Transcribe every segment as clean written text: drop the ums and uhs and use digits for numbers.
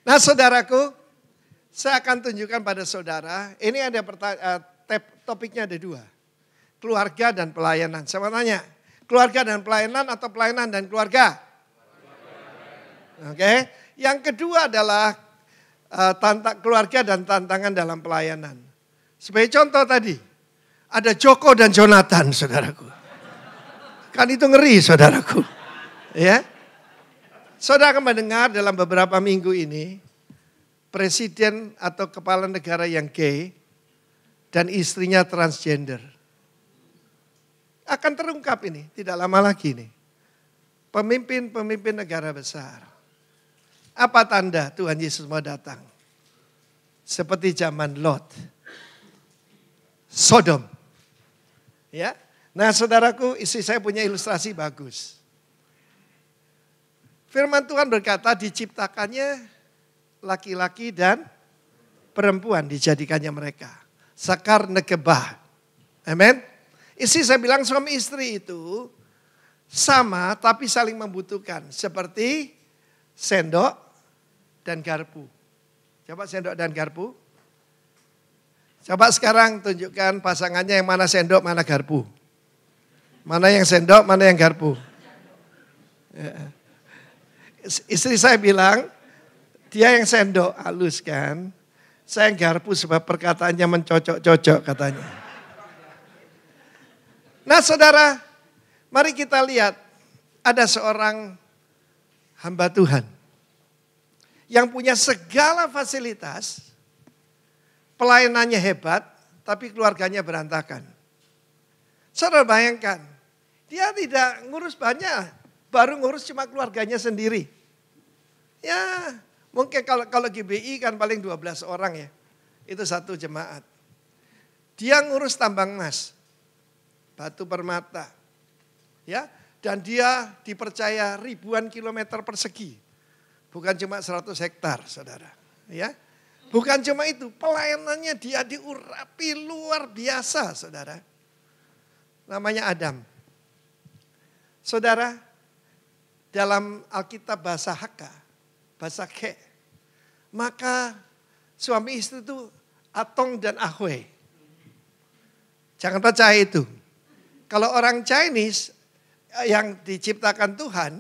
Nah saudaraku, saya akan tunjukkan pada saudara, ini ada topiknya ada dua. Keluarga dan pelayanan. Saya mau tanya, keluarga dan pelayanan atau pelayanan dan keluarga? Oke. Yang kedua adalah keluarga dan tantangan dalam pelayanan. Sebagai contoh tadi, ada Joko dan Jonathan, saudaraku. Kan itu ngeri, saudaraku. Ya. Saudara akan mendengar dalam beberapa minggu ini, presiden atau kepala negara yang gay dan istrinya transgender. Akan terungkap ini, tidak lama lagi nih. Pemimpin-pemimpin negara besar. Apa tanda Tuhan Yesus mau datang? Seperti zaman Lot. Sodom. Ya. Nah saudaraku, istri saya punya ilustrasi bagus. Firman Tuhan berkata diciptakannya laki-laki dan perempuan dijadikannya mereka. Sakar nekebah. Amin. Istri saya bilang suami istri itu sama tapi saling membutuhkan. Seperti sendok dan garpu. Coba sendok dan garpu. Coba sekarang tunjukkan pasangannya yang mana sendok, mana garpu. Mana yang sendok, mana yang garpu. Ya. Istri saya bilang, dia yang sendok halus kan. Saya yang garpu sebab perkataannya mencocok-cocok katanya. Nah saudara, mari kita lihat. Ada seorang hamba Tuhan. Yang punya segala fasilitas. Pelayanannya hebat, tapi keluarganya berantakan. Saudara bayangkan, dia tidak ngurus banyak, baru ngurus cuma keluarganya sendiri. Ya, mungkin kalau GBI kan paling 12 orang ya. Itu satu jemaat. Dia ngurus tambang emas, batu permata. Ya, dan dia dipercaya ribuan kilometer persegi. Bukan cuma 100 hektar, saudara. Ya, bukan cuma itu, pelayanannya dia diurapi luar biasa, saudara. Namanya Adam. Saudara, dalam Alkitab bahasa Hakka, bahasa Ke, maka suami istri itu Atong dan Ahwe. Jangan percaya itu. Kalau orang Chinese yang diciptakan Tuhan,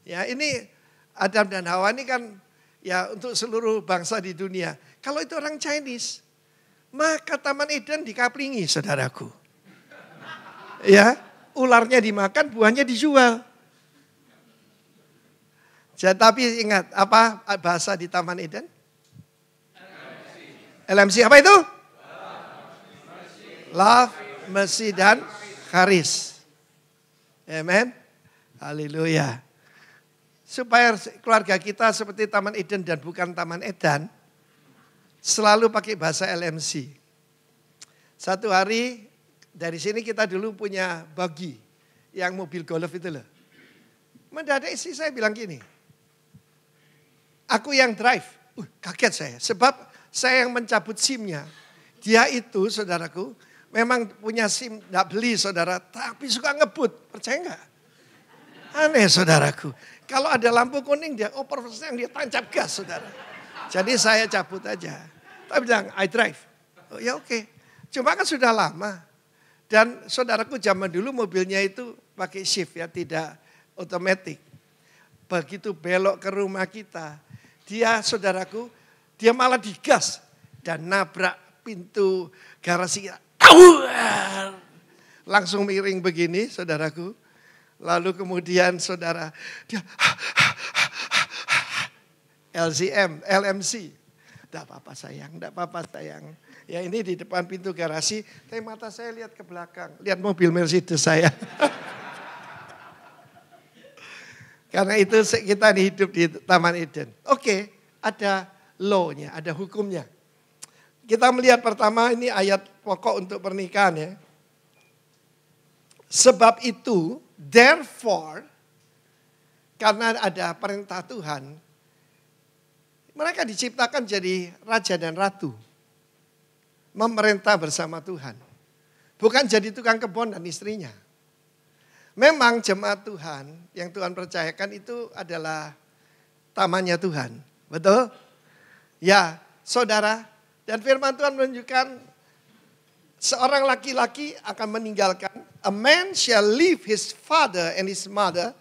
ya ini Adam dan Hawa ini kan ya untuk seluruh bangsa di dunia. Kalau itu orang Chinese, maka Taman Eden dikaplingi, saudaraku. Ya, ularnya dimakan, buahnya dijual. Tapi ingat, apa bahasa di Taman Eden? LMC. Apa itu? Love, mercy, dan charis. Amen. Haleluya. Supaya keluarga kita seperti Taman Eden dan bukan Taman Edan, selalu pakai bahasa LMC. Satu hari dari sini kita dulu punya buggy, yang mobil golf itu loh. Mendadak istri saya bilang gini, aku yang drive. Kaget saya, sebab saya yang mencabut SIM-nya. Dia itu saudaraku, memang punya SIM, gak beli saudara, tapi suka ngebut, percaya gak? Aneh saudaraku. Kalau ada lampu kuning dia yang dia tancap gas saudara. Jadi saya cabut aja. Tapi bilang I drive. Oh ya oke. Cuma kan sudah lama. Dan saudaraku zaman dulu mobilnya itu pakai shift ya, tidak otomatis. Begitu belok ke rumah kita, dia saudaraku, dia malah digas dan nabrak pintu garasi. Langsung miring begini saudaraku. Lalu kemudian saudara, dia LMC. Tidak apa-apa sayang, tidak apa-apa sayang. Ya ini di depan pintu garasi, tapi mata saya lihat ke belakang. Lihat mobil Mercedes saya. Karena itu kita hidup di Taman Eden. Oke, ada law-nya, ada hukumnya. Kita melihat pertama ini ayat pokok untuk pernikahan ya. Sebab itu, therefore, karena ada perintah Tuhan, mereka diciptakan jadi raja dan ratu. Memerintah bersama Tuhan. Bukan jadi tukang kebun dan istrinya. Memang jemaat Tuhan yang Tuhan percayakan itu adalah tamannya Tuhan. Betul? Ya, saudara, dan firman Tuhan menunjukkan seorang laki-laki akan meninggalkan. A man shall leave his father and his mother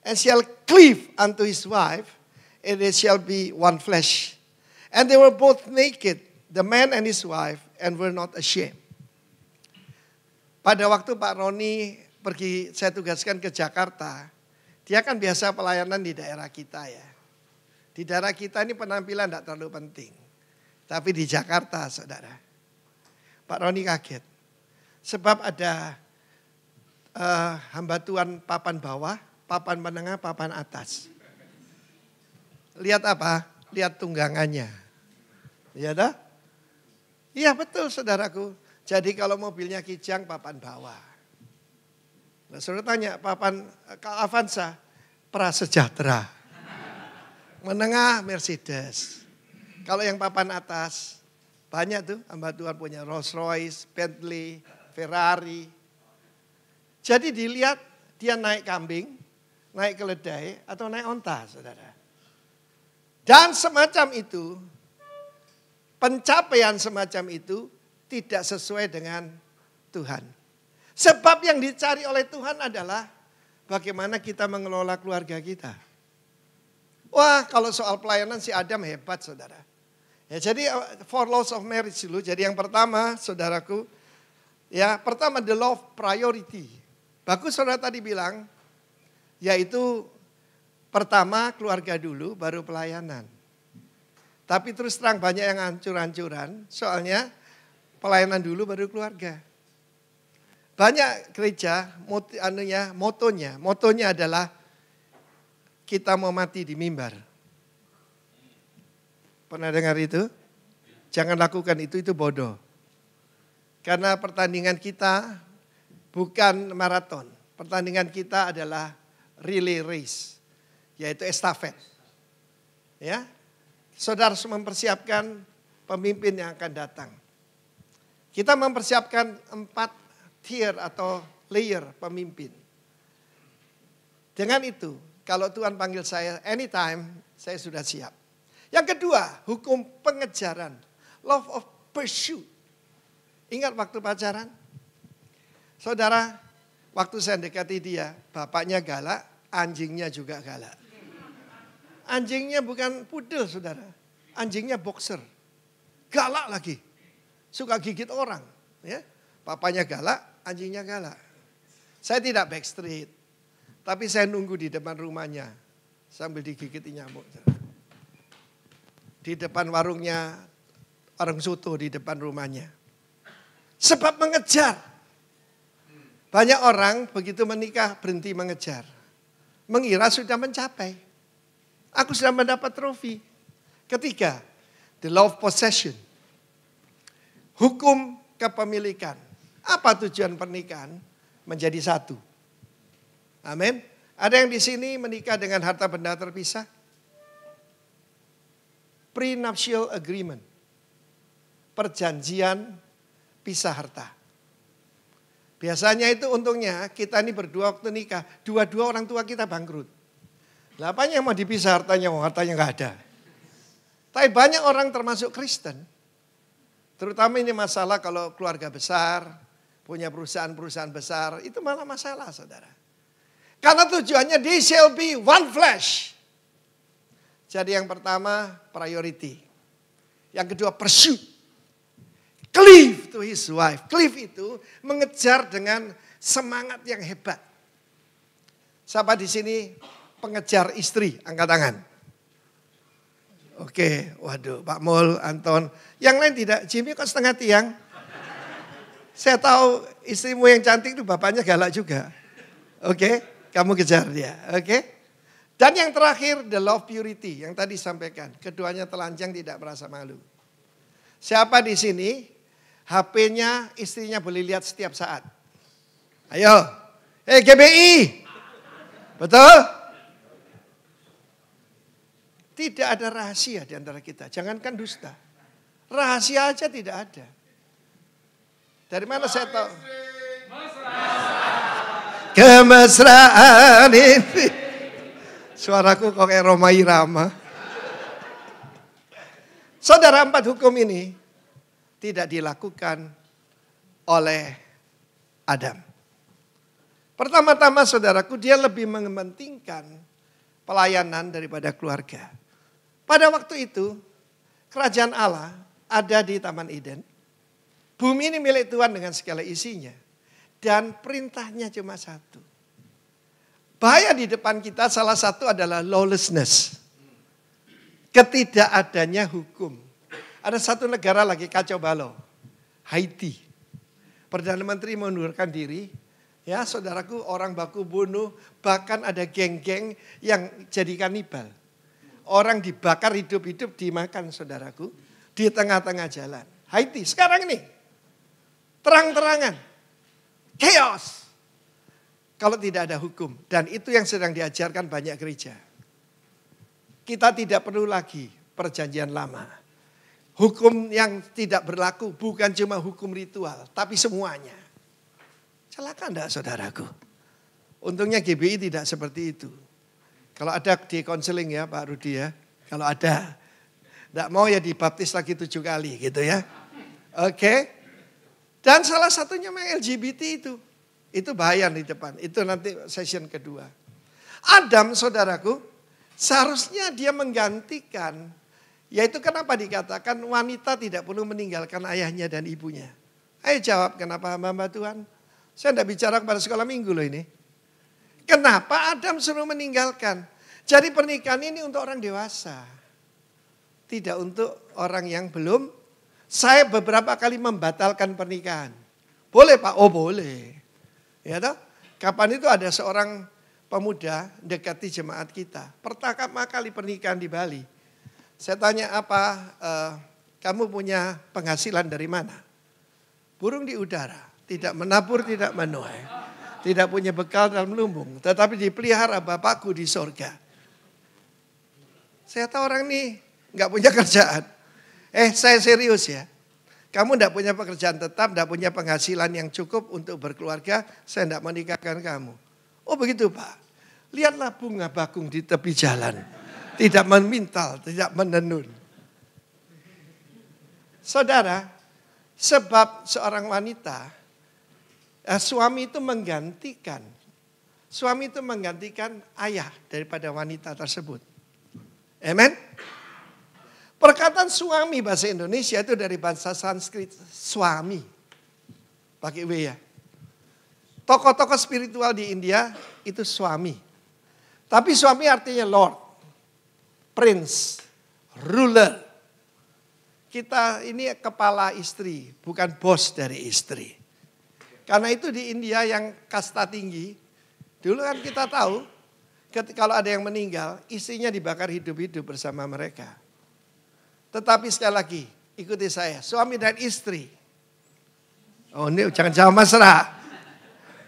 and shall cleave unto his wife, and they shall be one flesh. And they were both naked, the man and his wife, and were not ashamed. Pada waktu Pak Roni pergi, saya tugaskan ke Jakarta, dia kan biasa pelayanan di daerah kita ya. Di daerah kita ini penampilan tidak terlalu penting. Tapi di Jakarta, saudara, Pak Roni kaget. Sebab ada hamba Tuhan papan bawah, papan menengah, papan atas. Lihat apa? Lihat tunggangannya. Iya dah? Iya betul saudaraku. Jadi kalau mobilnya Kijang, papan bawah. Nah, saudara tanya, papan Avanza, Prasejahtera. Menengah Mercedes. Kalau yang papan atas, banyak tuh hamba Tuhan punya Rolls Royce, Bentley, Ferrari. Jadi dilihat dia naik kambing, naik keledai, atau naik onta, saudara. Dan semacam itu, pencapaian semacam itu tidak sesuai dengan Tuhan. Sebab yang dicari oleh Tuhan adalah bagaimana kita mengelola keluarga kita. Wah, kalau soal pelayanan si Adam hebat, saudara. Ya, jadi 4 laws of marriage dulu. Jadi yang pertama, saudaraku, ya pertama the law of priority. Bagus saudara tadi bilang, yaitu pertama keluarga dulu, baru pelayanan. Tapi terus terang banyak yang hancur-hancuran, soalnya pelayanan dulu, baru keluarga. Banyak gereja, motonya adalah kita mau mati di mimbar. Pernah dengar itu? Jangan lakukan itu bodoh. Karena pertandingan kita bukan maraton. Pertandingan kita adalah relay race, yaitu estafet. Ya, saudara harus mempersiapkan pemimpin yang akan datang. Kita mempersiapkan 4 tier atau layer pemimpin. Dengan itu, kalau Tuhan panggil saya anytime, saya sudah siap. Yang kedua, hukum pengejaran. Love of pursuit. Ingat waktu pacaran? Saudara, waktu saya dekati dia, bapaknya galak, anjingnya juga galak. Anjingnya bukan pudel, saudara. Anjingnya boxer. Galak lagi. Suka gigit orang. Ya. Bapaknya galak, anjingnya galak. Saya tidak backstreet. Tapi saya nunggu di depan rumahnya sambil digigiti nyamuk. Di depan warungnya, warung soto di depan rumahnya. Sebab mengejar. Banyak orang begitu menikah berhenti mengejar. Mengira sudah mencapai. Aku sudah mendapat trofi. Ketiga, the law of possession. Hukum kepemilikan. Apa tujuan pernikahan? Menjadi satu. Amin. Ada yang di sini menikah dengan harta benda terpisah? Prenuptial agreement. Perjanjian pisah harta. Biasanya itu untungnya kita ini berdua waktu nikah, dua-dua orang tua kita bangkrut. Lah apanya yang mau dipisah hartanya? Hartanya nggak ada. Tapi banyak orang termasuk Kristen, terutama ini masalah kalau keluarga besar, punya perusahaan-perusahaan besar, itu malah masalah saudara. Karena tujuannya they shall be one flesh. Jadi yang pertama priority. Yang kedua pursuit. Cleave to his wife. Cleave itu mengejar dengan semangat yang hebat. Siapa di sini pengejar istri? Angkat tangan. Oke, waduh Pak Mul, Anton. Yang lain tidak, Jimmy kok setengah tiang? Saya tahu istrimu yang cantik itu bapaknya galak juga. Oke. Kamu kejar dia, oke? Dan yang terakhir, the law of purity. Yang tadi sampaikan, keduanya telanjang tidak merasa malu. Siapa di sini, HP-nya istrinya boleh lihat setiap saat? Ayo, GBI. Betul? Tidak ada rahasia di antara kita, jangankan dusta. Rahasia aja tidak ada. Dari mana saya tahu? Kemesraan ini. Suaraku kok kayak Roma Irama. Saudara, 4 hukum ini tidak dilakukan oleh Adam. Pertama-tama saudaraku, dia lebih mementingkan pelayanan daripada keluarga. Pada waktu itu, kerajaan Allah ada di Taman Eden. Bumi ini milik Tuhan dengan segala isinya. Dan perintahnya cuma satu. Bahaya di depan kita salah satu adalah lawlessness. Ketidakadanya hukum. Ada satu negara lagi kacau balau. Haiti. Perdana Menteri mengundurkan diri. Ya saudaraku, orang baku bunuh. Bahkan ada geng-geng yang jadi kanibal. Orang dibakar hidup-hidup dimakan saudaraku. Di tengah-tengah jalan. Haiti sekarang ini. Terang-terangan. Chaos. Kalau tidak ada hukum. Dan itu yang sedang diajarkan banyak gereja. Kita tidak perlu lagi perjanjian lama. Hukum yang tidak berlaku bukan cuma hukum ritual. Tapi semuanya. Celaka enggak saudaraku? Untungnya GBI tidak seperti itu. Kalau ada di konseling ya Pak Rudi ya. Kalau ada. Enggak mau ya dibaptis lagi 7 kali gitu ya. Oke. Dan salah satunya memang LGBT itu. Itu bahaya di depan. Itu nanti session kedua. Adam saudaraku. Seharusnya dia menggantikan. Yaitu kenapa dikatakan wanita tidak perlu meninggalkan ayahnya dan ibunya. Ayo jawab kenapa hamba Tuhan. Saya tidak bicara kepada sekolah minggu loh ini. Kenapa Adam suruh meninggalkan? Jadi pernikahan ini untuk orang dewasa. Tidak untuk orang yang belum. Saya beberapa kali membatalkan pernikahan. Boleh Pak? Oh boleh. Ya toh? Kapan itu ada seorang pemuda dekati jemaat kita. Pertama kali pernikahan di Bali. Saya tanya kamu punya penghasilan dari mana? Burung di udara. Tidak menabur, tidak menuai. Tidak punya bekal dalam lumbung. Tetapi dipelihara Bapakku di sorga. Saya tahu orang ini nggak punya kerjaan. Saya serius ya. Kamu tidak punya pekerjaan tetap, tidak punya penghasilan yang cukup untuk berkeluarga. Saya tidak menikahkan kamu. Oh begitu Pak. Lihatlah bunga bakung di tepi jalan. Tidak memintal, tidak menenun. Saudara, sebab seorang wanita, suami itu menggantikan. Suami itu menggantikan ayah daripada wanita tersebut. Amen. Perkataan suami bahasa Indonesia itu dari bahasa Sanskrit suami. Pakai W ya. Tokoh-tokoh spiritual di India itu suami. Tapi suami artinya Lord. Prince, ruler. Kita ini kepala istri, bukan bos dari istri. Karena itu di India yang kasta tinggi, dulu kan kita tahu, kalau ada yang meninggal, istrinya dibakar hidup-hidup bersama mereka. Tetapi sekali lagi, ikuti saya, suami dan istri. Oh ini jangan jawab mesra.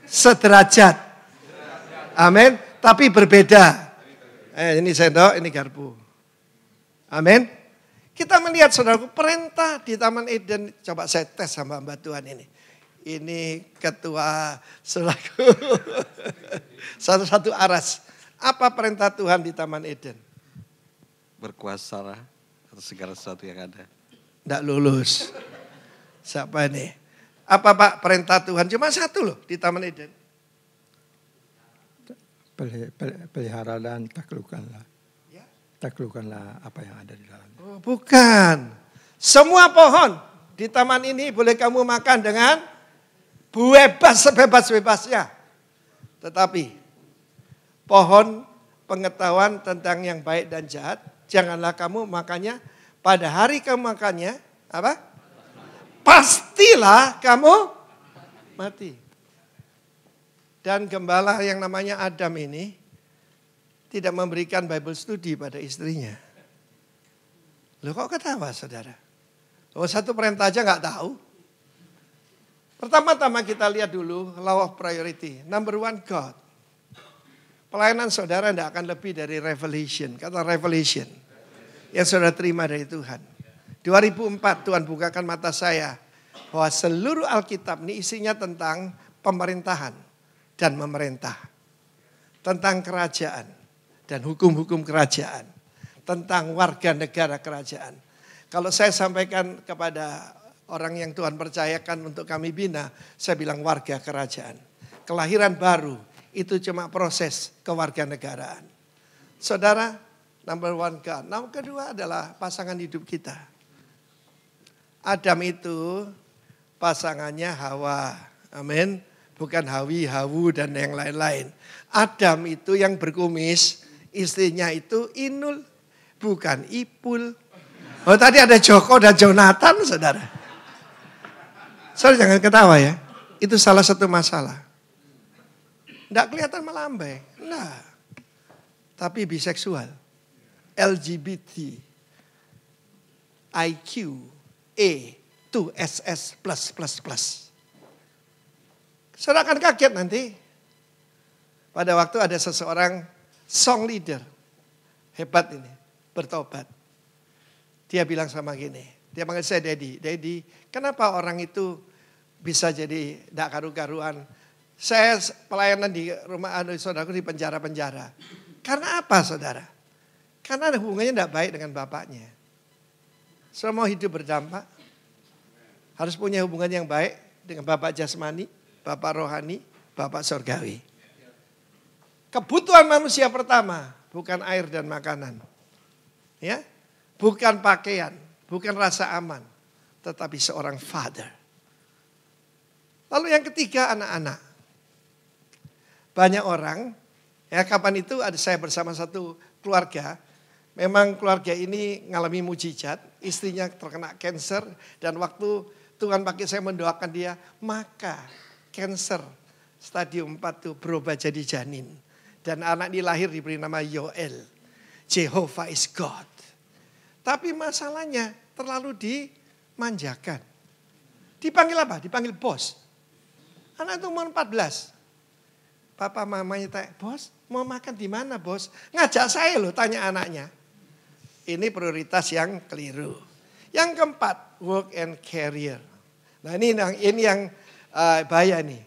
Sederajat. Amin. Tapi berbeda. Ini sendok, ini garpu. Amin. Kita melihat saudaraku perintah di Taman Eden. Coba saya tes sama hamba Tuhan ini. Ini ketua selaku satu-satu aras. Apa perintah Tuhan di Taman Eden? Berkuasalah atas segala sesuatu yang ada. Tidak lulus. Siapa ini? Apa Pak perintah Tuhan? Cuma satu loh di Taman Eden. Pelihara dan taklukkanlah. Ya. Taklukkanlah apa yang ada di dalamnya. Oh, bukan. Semua pohon di taman ini boleh kamu makan dengan bebas sebebas-bebasnya. Tetapi pohon pengetahuan tentang yang baik dan jahat, janganlah kamu makannya. Pada hari kamu makannya, apa? Pastilah kamu mati. Dan gembala yang namanya Adam ini tidak memberikan Bible study pada istrinya. Loh kok ketawa saudara? Oh satu perintah aja gak tahu. Pertama-tama kita lihat dulu law of priority. Number 1 God. Pelayanan saudara tidak akan lebih dari revelation. Kata revelation. Yang saudara terima dari Tuhan. 2004 Tuhan bukakan mata saya. Bahwa seluruh Alkitab ini isinya tentang pemerintahan. Dan memerintah. Tentang kerajaan. Dan hukum-hukum kerajaan. Tentang warga negara kerajaan. Kalau saya sampaikan kepada orang yang Tuhan percayakan untuk kami bina, saya bilang warga kerajaan. Kelahiran baru itu cuma proses kewarganegaraan. Saudara, number one God. Nah, kedua adalah pasangan hidup kita. Adam itu pasangannya Hawa. Amin. Bukan Hawi, Hawu dan yang lain-lain. Adam itu yang berkumis, istrinya itu Inul, bukan Ipul. Oh tadi ada Joko dan Jonathan, saudara. Saudara jangan ketawa ya. Itu salah satu masalah. Tidak kelihatan melambai. Nah, tapi biseksual. LGBT. IQ. A. 2SS+++. Saudara akan kaget nanti. Pada waktu ada seseorang song leader. Hebat ini. Bertobat. Dia bilang sama gini. Dia panggil saya Daddy. Daddy, kenapa orang itu bisa jadi tidak karu-karuan? Saya pelayanan di rumah saudaraku di penjara-penjara. Karena apa saudara? Karena ada hubungannya tidak baik dengan bapaknya. Semua hidup berdampak. Harus punya hubungan yang baik dengan bapak jasmani, bapak rohani, bapak surgawi. Kebutuhan manusia pertama bukan air dan makanan. Ya, bukan pakaian, bukan rasa aman, tetapi seorang father. Lalu yang ketiga anak-anak. Banyak orang, ya kapan itu ada saya bersama satu keluarga. Memang keluarga ini ngalami mujizat, istrinya terkena kanker dan waktu Tuhan pakai saya mendoakan dia, maka kanker stadium 4 itu berubah jadi janin. Dan anak ini lahir diberi nama Yoel. Jehovah is God. Tapi masalahnya terlalu dimanjakan. Dipanggil apa? Dipanggil bos. Anak itu umur 14. Papa mamanya tanya, bos mau makan di mana bos? Ngajak saya loh tanya anaknya. Ini prioritas yang keliru. Yang keempat, work and career. Nah ini yang bahaya nih.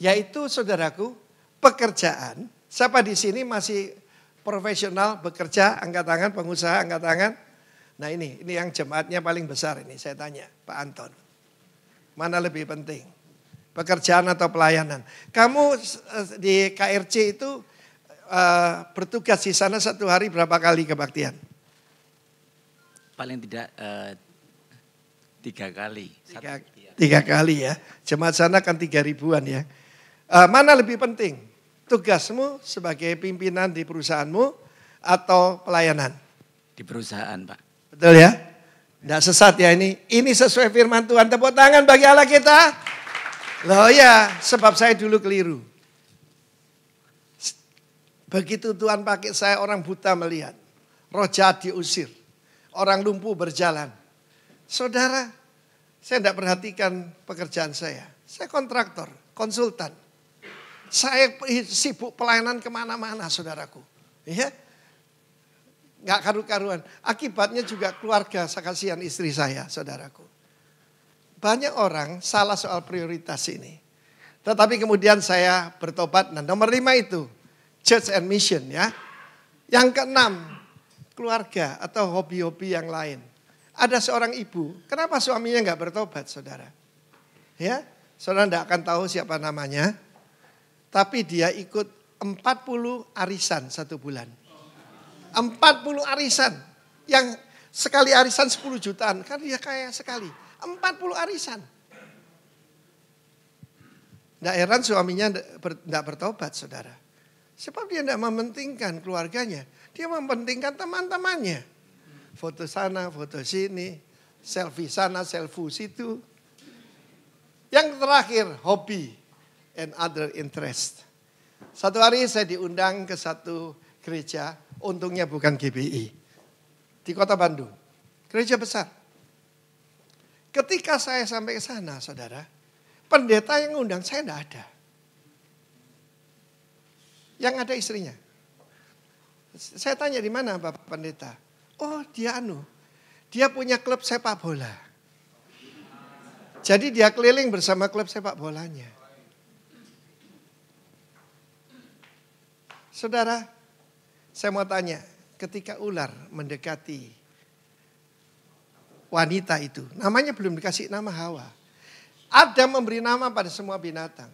Yaitu saudaraku, pekerjaan. Siapa di sini masih profesional bekerja, angkat tangan, pengusaha angkat tangan. Nah ini yang jemaatnya paling besar ini saya tanya Pak Anton. Mana lebih penting? Pekerjaan atau pelayanan. Kamu di KRC itu bertugas di sana satu hari berapa kali kebaktian? Paling tidak 3 kali. Tiga kali ya. Jemaat sana kan 3.000-an ya. Mana lebih penting? Tugasmu sebagai pimpinan di perusahaanmu atau pelayanan? Di perusahaan Pak. Betul ya? Tidak sesat ya ini. Ini sesuai firman Tuhan. Tepuk tangan bagi Allah kita. Loh ya, sebab saya dulu keliru. Begitu Tuhan pakai saya orang buta melihat. Roh jahat diusir. Orang lumpuh berjalan. Saudara, saya tidak perhatikan pekerjaan saya. Saya kontraktor, konsultan. Saya sibuk pelayanan kemana-mana saudaraku. Ya, nggak karu-karuan. Akibatnya juga keluarga, saya kasihan istri saya saudaraku. Banyak orang salah soal prioritas ini. Tetapi kemudian saya bertobat. Nah nomor 5 itu, church and mission ya. Yang ke-6, keluarga atau hobi-hobi yang lain. Ada seorang ibu, kenapa suaminya nggak bertobat saudara? Ya, saudara tidak akan tahu siapa namanya. Tapi dia ikut 40 arisan 1 bulan. 40 arisan. Yang sekali arisan 10 jutaan. Kan dia kaya sekali. 40 arisan. Tidak heran suaminya tidak bertobat saudara. Sebab dia tidak mementingkan keluarganya. Dia mementingkan teman-temannya. Foto sana, foto sini. Selfie sana, selfie situ. Yang terakhir, hobi and other interest. Satu hari saya diundang ke satu gereja. Untungnya bukan GBI. Di kota Bandung. Gereja besar. Ketika saya sampai ke sana, saudara, pendeta yang ngundang saya tidak ada. Yang ada istrinya. Saya tanya di mana Bapak Pendeta? Oh dia punya klub sepak bola. Jadi dia keliling bersama klub sepak bolanya. Saudara, saya mau tanya, ketika ular mendekati wanita itu. Namanya belum dikasih nama Hawa. Adam memberi nama pada semua binatang.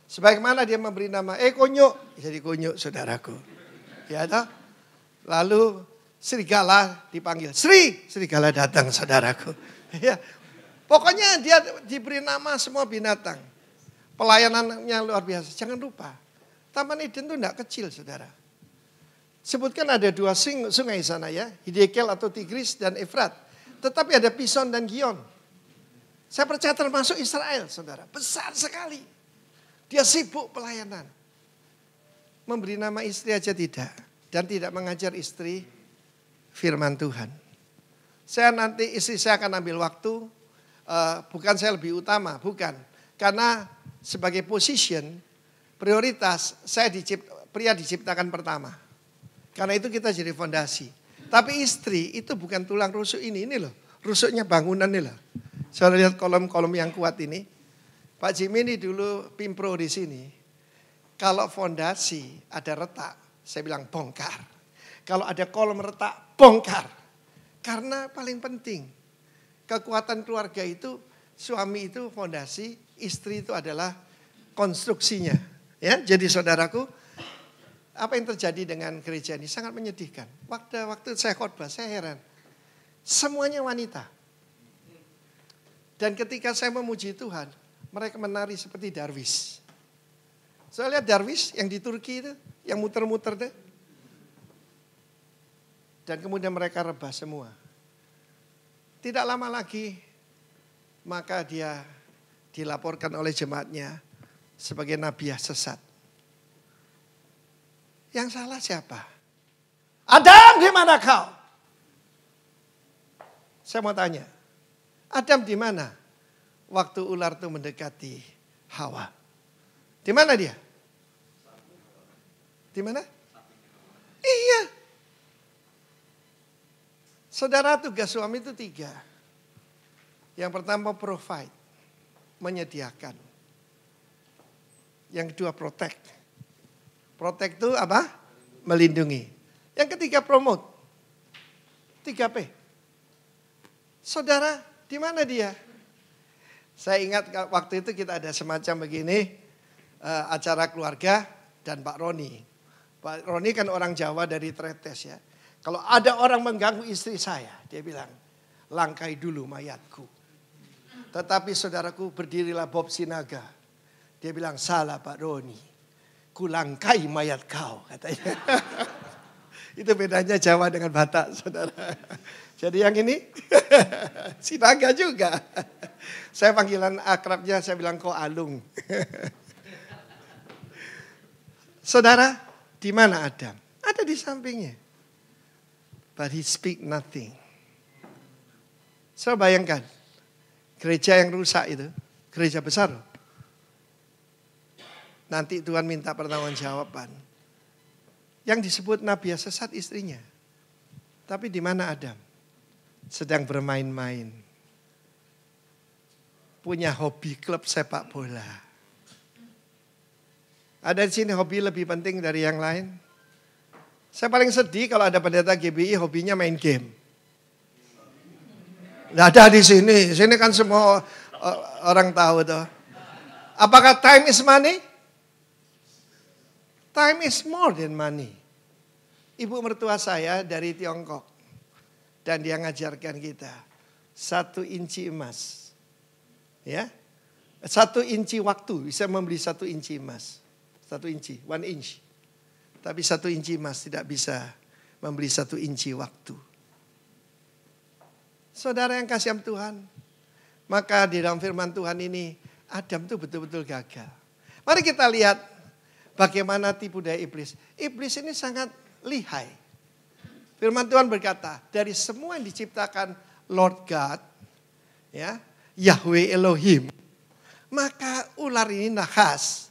Sebagaimana dia memberi nama konyuk, jadi konyuk saudaraku. Ya toh? Lalu serigala dipanggil Sri, serigala datang saudaraku. Ya. Pokoknya dia diberi nama semua binatang. Pelayanannya luar biasa. Jangan lupa, Taman Eden itu tidak kecil saudara. Sebutkan ada 2 sungai sana ya, Hidekel atau Tigris dan Efrat. Tetapi ada Pison dan Gion. Saya percaya termasuk Israel saudara, besar sekali. Dia sibuk pelayanan. Memberi nama istri aja tidak. Dan tidak mengajar istri firman Tuhan. Istri saya akan ambil waktu, bukan saya lebih utama, bukan. Karena sebagai position, prioritas, pria diciptakan pertama. Karena itu kita jadi fondasi. Tapi istri itu bukan tulang rusuk ini loh. Rusuknya bangunan ini loh. Saya lihat kolom-kolom yang kuat ini. Pak Jimmy ini dulu pimpro di sini. Kalau fondasi ada retak, saya bilang bongkar. Kalau ada kolom retak, bongkar. Karena paling penting, kekuatan keluarga itu, suami itu fondasi, istri itu adalah konstruksinya. Ya, jadi saudaraku, apa yang terjadi dengan gereja ini sangat menyedihkan. Waktu saya khotbah, saya heran. Semuanya wanita. Dan ketika saya memuji Tuhan, mereka menari seperti Darwish. Saya lihat Darwish yang di Turki itu, yang muter-muter deh. Dan kemudian mereka rebah semua. Tidak lama lagi, maka dia dilaporkan oleh jemaatnya sebagai nabiah sesat. Yang salah siapa? Adam, di mana kau? Saya mau tanya, Adam di mana? Waktu ular itu mendekati Hawa. Di mana dia? Di mana? Iya. Saudara, tugas suami itu 3. Yang pertama provide, menyediakan. Yang kedua protect. Protect itu apa? Melindungi. Yang ketiga promote. 3P. Saudara, di mana dia? Saya ingat waktu itu kita ada semacam begini, acara keluarga dan Pak Roni. Pak Roni kan orang Jawa dari Tretes ya. Kalau ada orang mengganggu istri saya, dia bilang, langkai dulu mayatku. Tetapi saudaraku, berdirilah Bob Sinaga. Dia bilang, salah Pak Roni. Kulangkai mayat kau, katanya. Itu bedanya Jawa dengan Batak, saudara. Jadi yang ini, Sinaga juga. Saya panggilan akrabnya, saya bilang kau Alung. Saudara, di mana Adam? Ada di sampingnya. But he speak nothing. Saya bayangkan, gereja yang rusak itu, gereja besar. Nanti Tuhan minta pertanggungjawaban. Yang disebut nabi sesat istrinya. Tapi di mana Adam? Sedang bermain-main. Punya hobi klub sepak bola. Ada di sini hobi lebih penting dari yang lain? Saya paling sedih kalau ada pendeta GBI hobinya main game. Nggak ada di sini. Sini kan semua orang tahu tuh. Apakah time is money? Time is more than money. Ibu mertua saya dari Tiongkok. Dan dia ngajarkan kita 1 inci emas. Ya, 1 inci waktu bisa membeli 1 inci emas. 1 inci, 1 inch. Tapi 1 inci emas tidak bisa membeli 1 inci waktu. Saudara yang kasih Tuhan, maka di dalam firman Tuhan ini Adam itu betul-betul gagal. Mari kita lihat bagaimana tipu daya iblis. Iblis ini sangat lihai. Firman Tuhan berkata, dari semua yang diciptakan Lord God, ya, Yahweh Elohim, maka ular ini nahas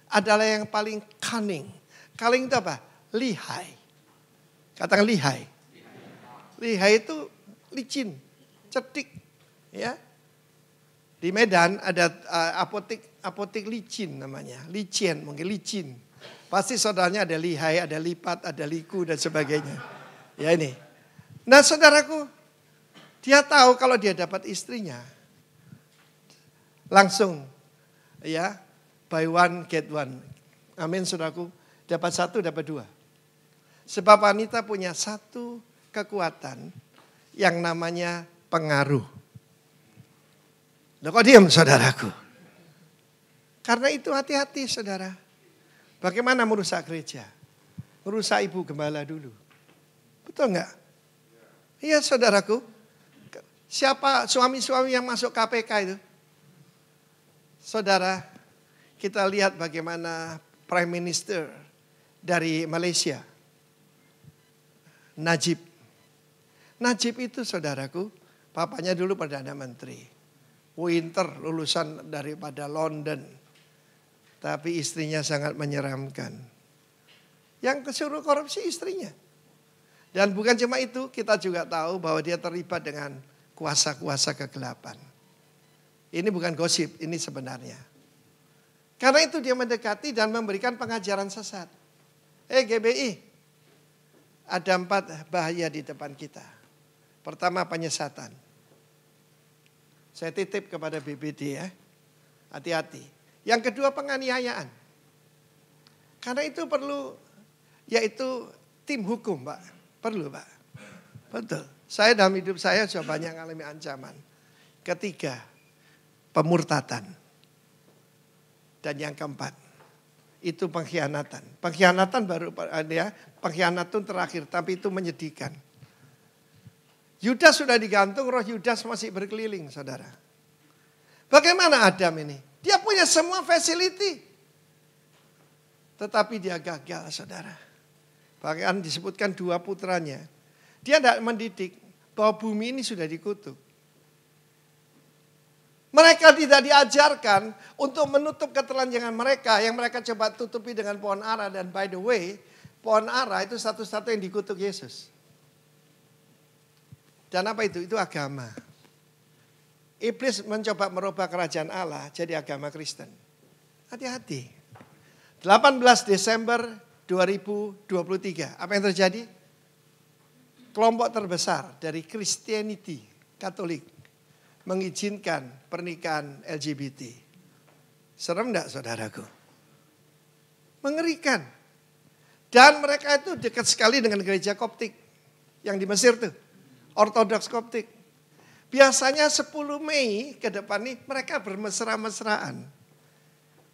adalah yang paling cunning. Cunning itu apa? Lihai. Katakan lihai. Lihai itu licin, cedik, ya. Di Medan ada apotek licin namanya, licin mungkin licin. Pasti saudaranya ada lihai, ada lipat, ada liku dan sebagainya. Ya ini. Nah saudaraku, Dia tahu kalau dia dapat istrinya, langsung ya, buy one get one. Amin saudaraku, dapat satu dapat dua. Sebab wanita punya satu kekuatan yang namanya pengaruh. Loh kok diam saudaraku? Karena itu hati-hati saudara. Bagaimana merusak gereja? Merusak ibu gembala dulu. Betul enggak? Iya saudaraku. Siapa suami-suami yang masuk KPK itu? Saudara, kita lihat bagaimana Prime Minister dari Malaysia. Najib. Najib itu saudaraku, papanya dulu Perdana Menteri. Winter lulusan daripada London. Tapi istrinya sangat menyeramkan. Yang kesuruh korupsi istrinya. Dan bukan cuma itu, kita juga tahu bahwa dia terlibat dengan kuasa-kuasa kegelapan. Ini bukan gosip, ini sebenarnya. Karena itu dia mendekati dan memberikan pengajaran sesat. GBI, ada 4 bahaya di depan kita. Pertama penyesatan. Saya titip kepada BBD ya, hati-hati. Yang kedua penganiayaan. Karena itu perlu, yaitu tim hukum Pak. Perlu Pak. Betul. Saya dalam hidup saya sudah banyak mengalami ancaman. Ketiga, pemurtatan. Dan yang keempat, itu pengkhianatan. Pengkhianatan baru ya, pengkhianatan terakhir, tapi itu menyedihkan. Yudas sudah digantung, roh Yudas masih berkeliling, saudara. Bagaimana Adam ini? Dia punya semua facility. Tetapi dia gagal, saudara. Bahkan disebutkan 2 putranya. Dia tidak mendidik bahwa bumi ini sudah dikutuk. Mereka tidak diajarkan untuk menutup ketelanjangan mereka yang mereka coba tutupi dengan pohon ara. Dan by the way, pohon ara itu satu-satu yang dikutuk Yesus. Dan apa itu? Itu agama. Iblis mencoba merubah kerajaan Allah jadi agama Kristen. Hati-hati. 18 Desember 2023. Apa yang terjadi? Kelompok terbesar dari Christianity, Katolik, mengizinkan pernikahan LGBT. Serem enggak saudaraku? Mengerikan. Dan mereka itu dekat sekali dengan gereja Koptik yang di Mesir tuh. Ortodoks Koptik. Biasanya 10 Mei ke depan nih mereka bermesra-mesraan.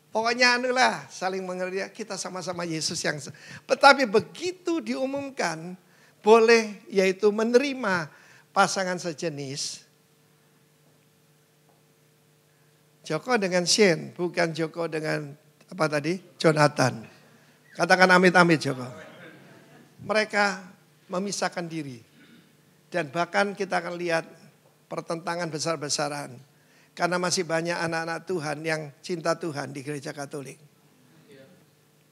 Pokoknya anulah saling mengerti, kita sama-sama Yesus yang. Tetapi begitu diumumkan boleh yaitu menerima pasangan sejenis. Joko dengan Shane, bukan Joko dengan apa tadi? Jonathan. Katakan amit-amit Joko. Mereka memisahkan diri. Dan bahkan kita akan lihat pertentangan besar-besaran. Karena masih banyak anak-anak Tuhan yang cinta Tuhan di gereja Katolik.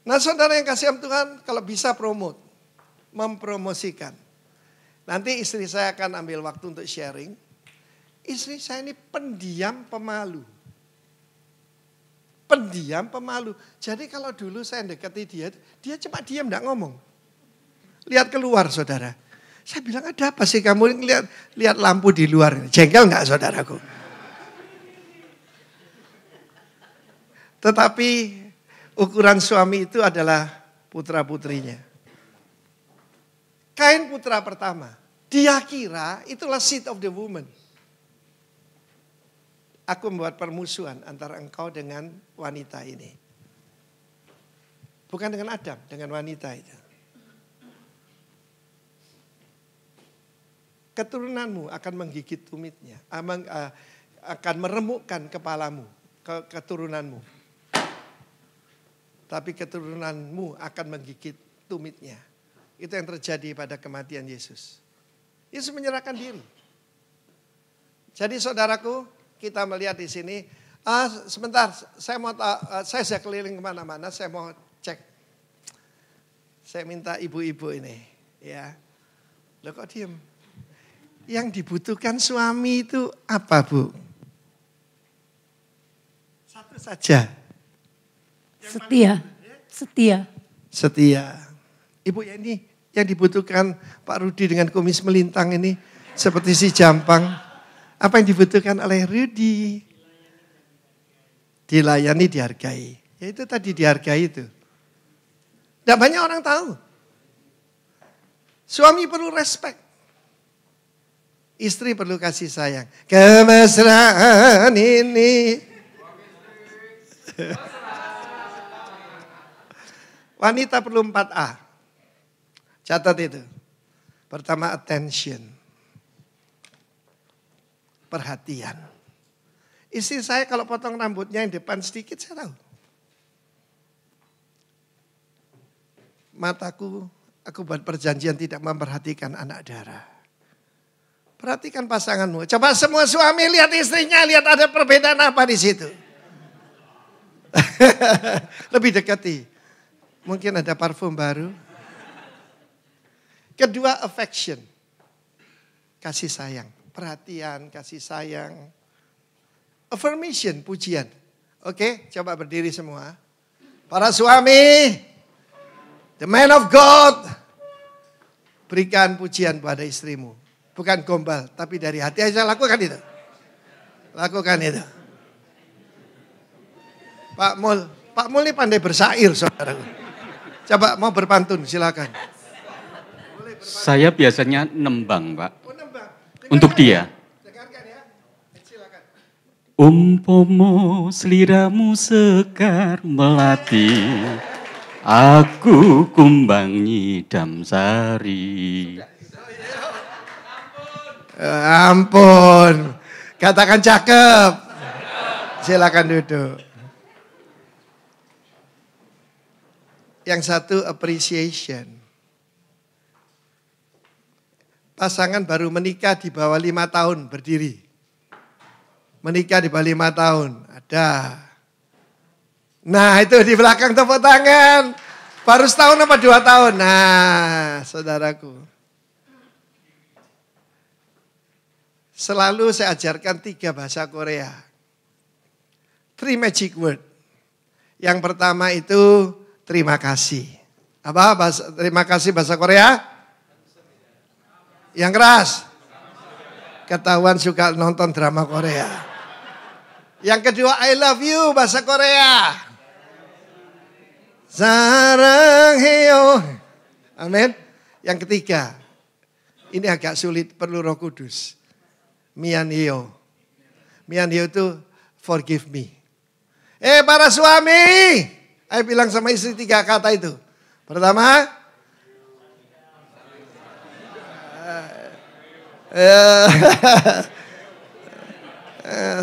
Nah saudara yang kasih Tuhan kalau bisa promote. Mempromosikan. Nanti istri saya akan ambil waktu untuk sharing. Istri saya ini pendiam pemalu. Pendiam pemalu. Jadi kalau dulu saya dekati dia cuma diam enggak ngomong. Lihat keluar saudara. Saya bilang ada apa sih kamu lihat lampu di luar. Jengkel enggak saudaraku? Tetapi ukuran suami itu adalah putra-putrinya. Kain putra pertama. Dia kira itulah seed of the woman. Aku membuat permusuhan antara engkau dengan wanita ini. Bukan dengan Adam, dengan wanita itu. Keturunanmu akan menggigit tumitnya, akan meremukkan kepalamu, keturunanmu. Tapi keturunanmu akan menggigit tumitnya. Itu yang terjadi pada kematian Yesus. Yesus menyerahkan diri. Jadi saudaraku, kita melihat di sini. Sebentar, saya sudah keliling kemana-mana, saya mau cek. Saya minta ibu-ibu ini, ya. Loh kok diem? Yang dibutuhkan suami itu apa, Bu? Satu saja. Setia. Ibu ya ini yang dibutuhkan Pak Rudi dengan kumis melintang ini. Seperti si Jampang. Apa yang dibutuhkan oleh Rudy? Dilayani, dihargai. Ya itu tadi dihargai itu. Tidak banyak orang tahu. Suami perlu respect. Istri perlu kasih sayang. Kemesraan ini. Wanita perlu 4A. Catat itu. Pertama, attention. Perhatian. Istri saya kalau potong rambutnya yang depan sedikit, saya tahu. Mataku, aku buat perjanjian tidak memperhatikan anak darah. Perhatikan pasanganmu. Coba semua suami lihat istrinya, lihat ada perbedaan apa di situ. Lebih dekati. Mungkin ada parfum baru. Kedua, affection. Kasih sayang. Perhatian, kasih sayang. Affirmation, pujian. Oke, coba berdiri semua. Para suami, the man of God, berikan pujian pada istrimu. Bukan gombal, tapi dari hati aja lakukan itu. Lakukan itu. Pak Mul ini pandai bersair, saudara. Coba mau berpantun, silakan. Saya biasanya nembang, Pak. Oh, nembang. Untuk dia. Dengarkan ya. Silakan. Umpomo seliramu sekar melati, aku kumbang nyidam sari. Ampun. Katakan cakep. Silakan duduk. Yang satu appreciation. Pasangan baru menikah di bawah 5 tahun berdiri. Menikah di bawah 5 tahun. Ada. Nah itu di belakang tepuk tangan. Baru setahun apa 2 tahun. Nah saudaraku. Selalu saya ajarkan 3 bahasa Korea. 3 magic word. Yang pertama itu terima kasih. Apa terima kasih bahasa Korea? Yang keras. Ketahuan suka nonton drama Korea. Yang kedua I love you bahasa Korea. Sarangheyo. Amin. Yang ketiga. Ini agak sulit, perlu Roh Kudus. Mianhyo. Mianhyo itu forgive me. Para suami. Ayo bilang sama istri 3 kata itu. Pertama.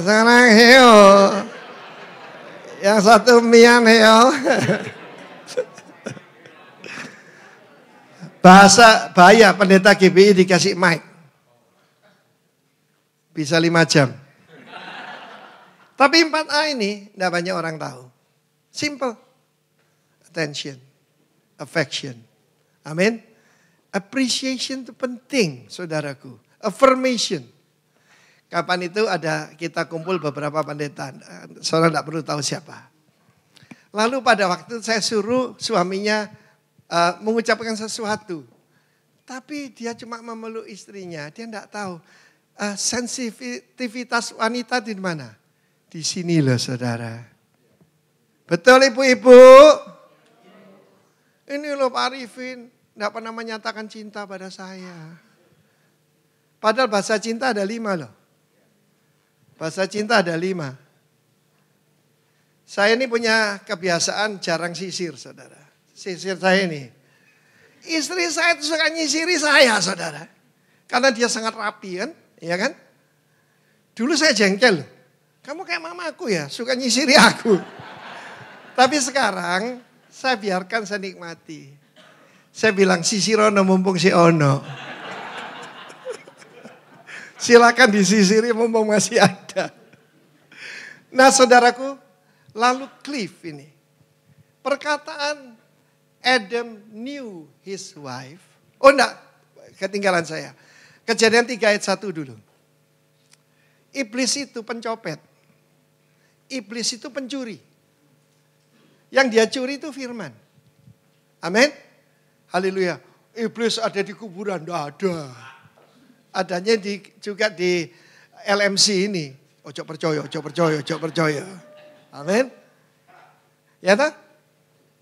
Sarangheyo. Yang satu mianhyo. Bahasa bahaya pendeta GBI dikasih mic. Bisa 5 jam. Tapi 4A ini tidak banyak orang tahu. Simple. Attention. Affection. Amin. Appreciation itu penting saudaraku. Affirmation. Kapan itu ada kita kumpul beberapa pendeta. Saudara tidak perlu tahu siapa. Lalu pada waktu saya suruh suaminya mengucapkan sesuatu. Tapi dia cuma memeluk istrinya. Dia tidak tahu. Sensitivitas wanita di mana? Di sini loh saudara. Betul ibu-ibu? Ini loh Pak Arifin. Tidak pernah menyatakan cinta pada saya. Padahal bahasa cinta ada 5 loh. Bahasa cinta ada 5. Saya ini punya kebiasaan jarang sisir saudara. Sisir saya ini. Istri saya itu suka nyisiri saya saudara. Karena dia sangat rapi kan. Iya kan? Dulu saya jengkel. Kamu kayak mamaku ya, suka nyisiri aku. Tapi sekarang saya biarkan, saya nikmati. Saya bilang sisirono mumpung si ono. Silakan disisiri mumpung masih ada. Nah saudaraku, lalu Cliff ini. Perkataan Adam knew his wife. Oh enggak, ketinggalan saya. Kejadian 3 ayat 1 dulu. Iblis itu pencopet. Iblis itu pencuri. Yang dia curi itu firman. Amin. Haleluya. Iblis ada di kuburan, enggak ada. Adanya juga di LMC ini. Ojo percaya, ojo percaya, ojo percaya. Amin. Ya tak?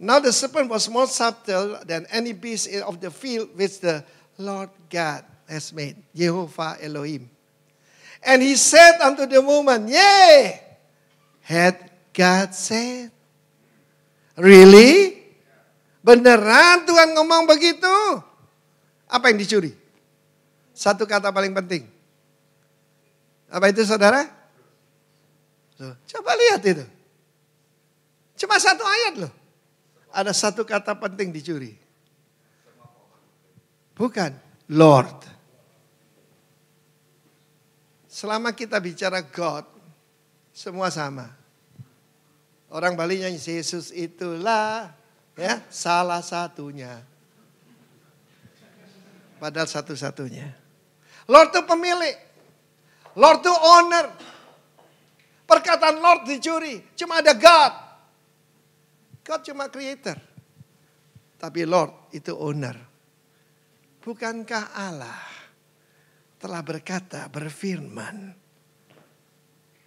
Now the serpent was more subtle than any beast of the field which the Lord God has made. Jehovah Elohim. And he said unto the woman, yea, had God said. Really? Beneran Tuhan ngomong begitu? Apa yang dicuri? Satu kata paling penting. Apa itu saudara? Coba lihat itu. Cuma satu ayat loh. Ada satu kata penting dicuri. Bukan Lord. Selama kita bicara God, semua sama. Orang Bali nyanyi Yesus itulah ya salah satunya. Padahal satu-satunya. Lord itu pemilik. Lord itu owner. Perkataan Lord dicuri. Cuma ada God. God cuma creator. Tapi Lord itu owner. Bukankah Allah telah berkata, berfirman.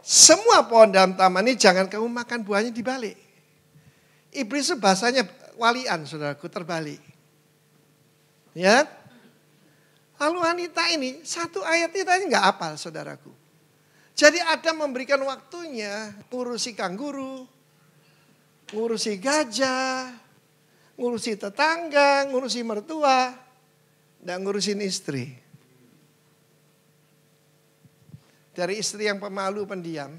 Semua pohon dalam taman ini jangan kamu makan buahnya dibalik. Iblis itu bahasanya walian saudaraku terbalik. Ya. Lalu wanita ini satu ayat itu aja nggak hafal saudaraku. Jadi Adam memberikan waktunya ngurusi kangguru, ngurusi gajah, ngurusi tetangga, ngurusi mertua, dan ngurusin istri. Dari istri yang pemalu pendiam,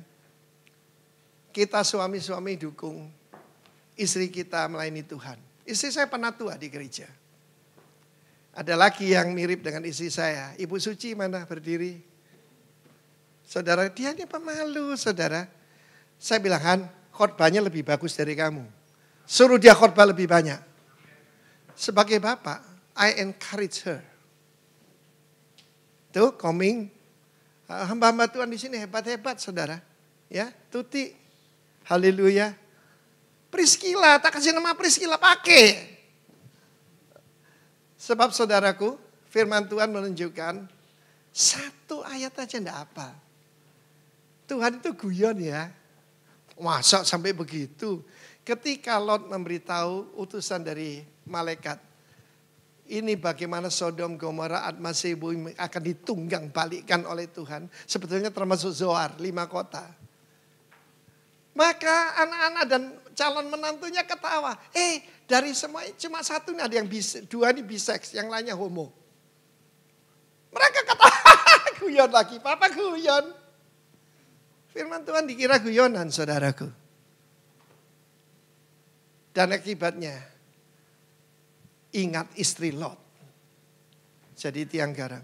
kita suami-suami dukung istri kita melayani Tuhan. Istri saya penatua di gereja. Ada lagi yang mirip dengan istri saya. Ibu Suci mana berdiri? Saudara, dia ini pemalu saudara. Saya bilang, Han, khotbahnya lebih bagus dari kamu. Suruh dia khotbah lebih banyak. Sebagai bapak, I encourage her. Tuh, coming. Hamba-hamba Tuhan di sini hebat-hebat saudara. Ya, Tuti. Haleluya. Priscilla, tak kasih nama Priscilla, pakai. Sebab saudaraku, firman Tuhan menunjukkan satu ayat aja enggak apa. Tuhan itu guyon ya. Masa sampai begitu. Ketika Lot memberitahu utusan dari malaikat. Ini bagaimana Sodom, Gomora, Adma, Seboim akan ditunggang balikkan oleh Tuhan. Sebetulnya termasuk Zoar, 5 kota. Maka anak-anak dan calon menantunya ketawa. Dari semua cuma satu ini ada yang dua ini bisex, yang lainnya homo. Mereka ketawa, guyon lagi, papa guyon. Firman Tuhan dikira guyonan saudaraku. Dan akibatnya, ingat istri Lot. Jadi tiang garam.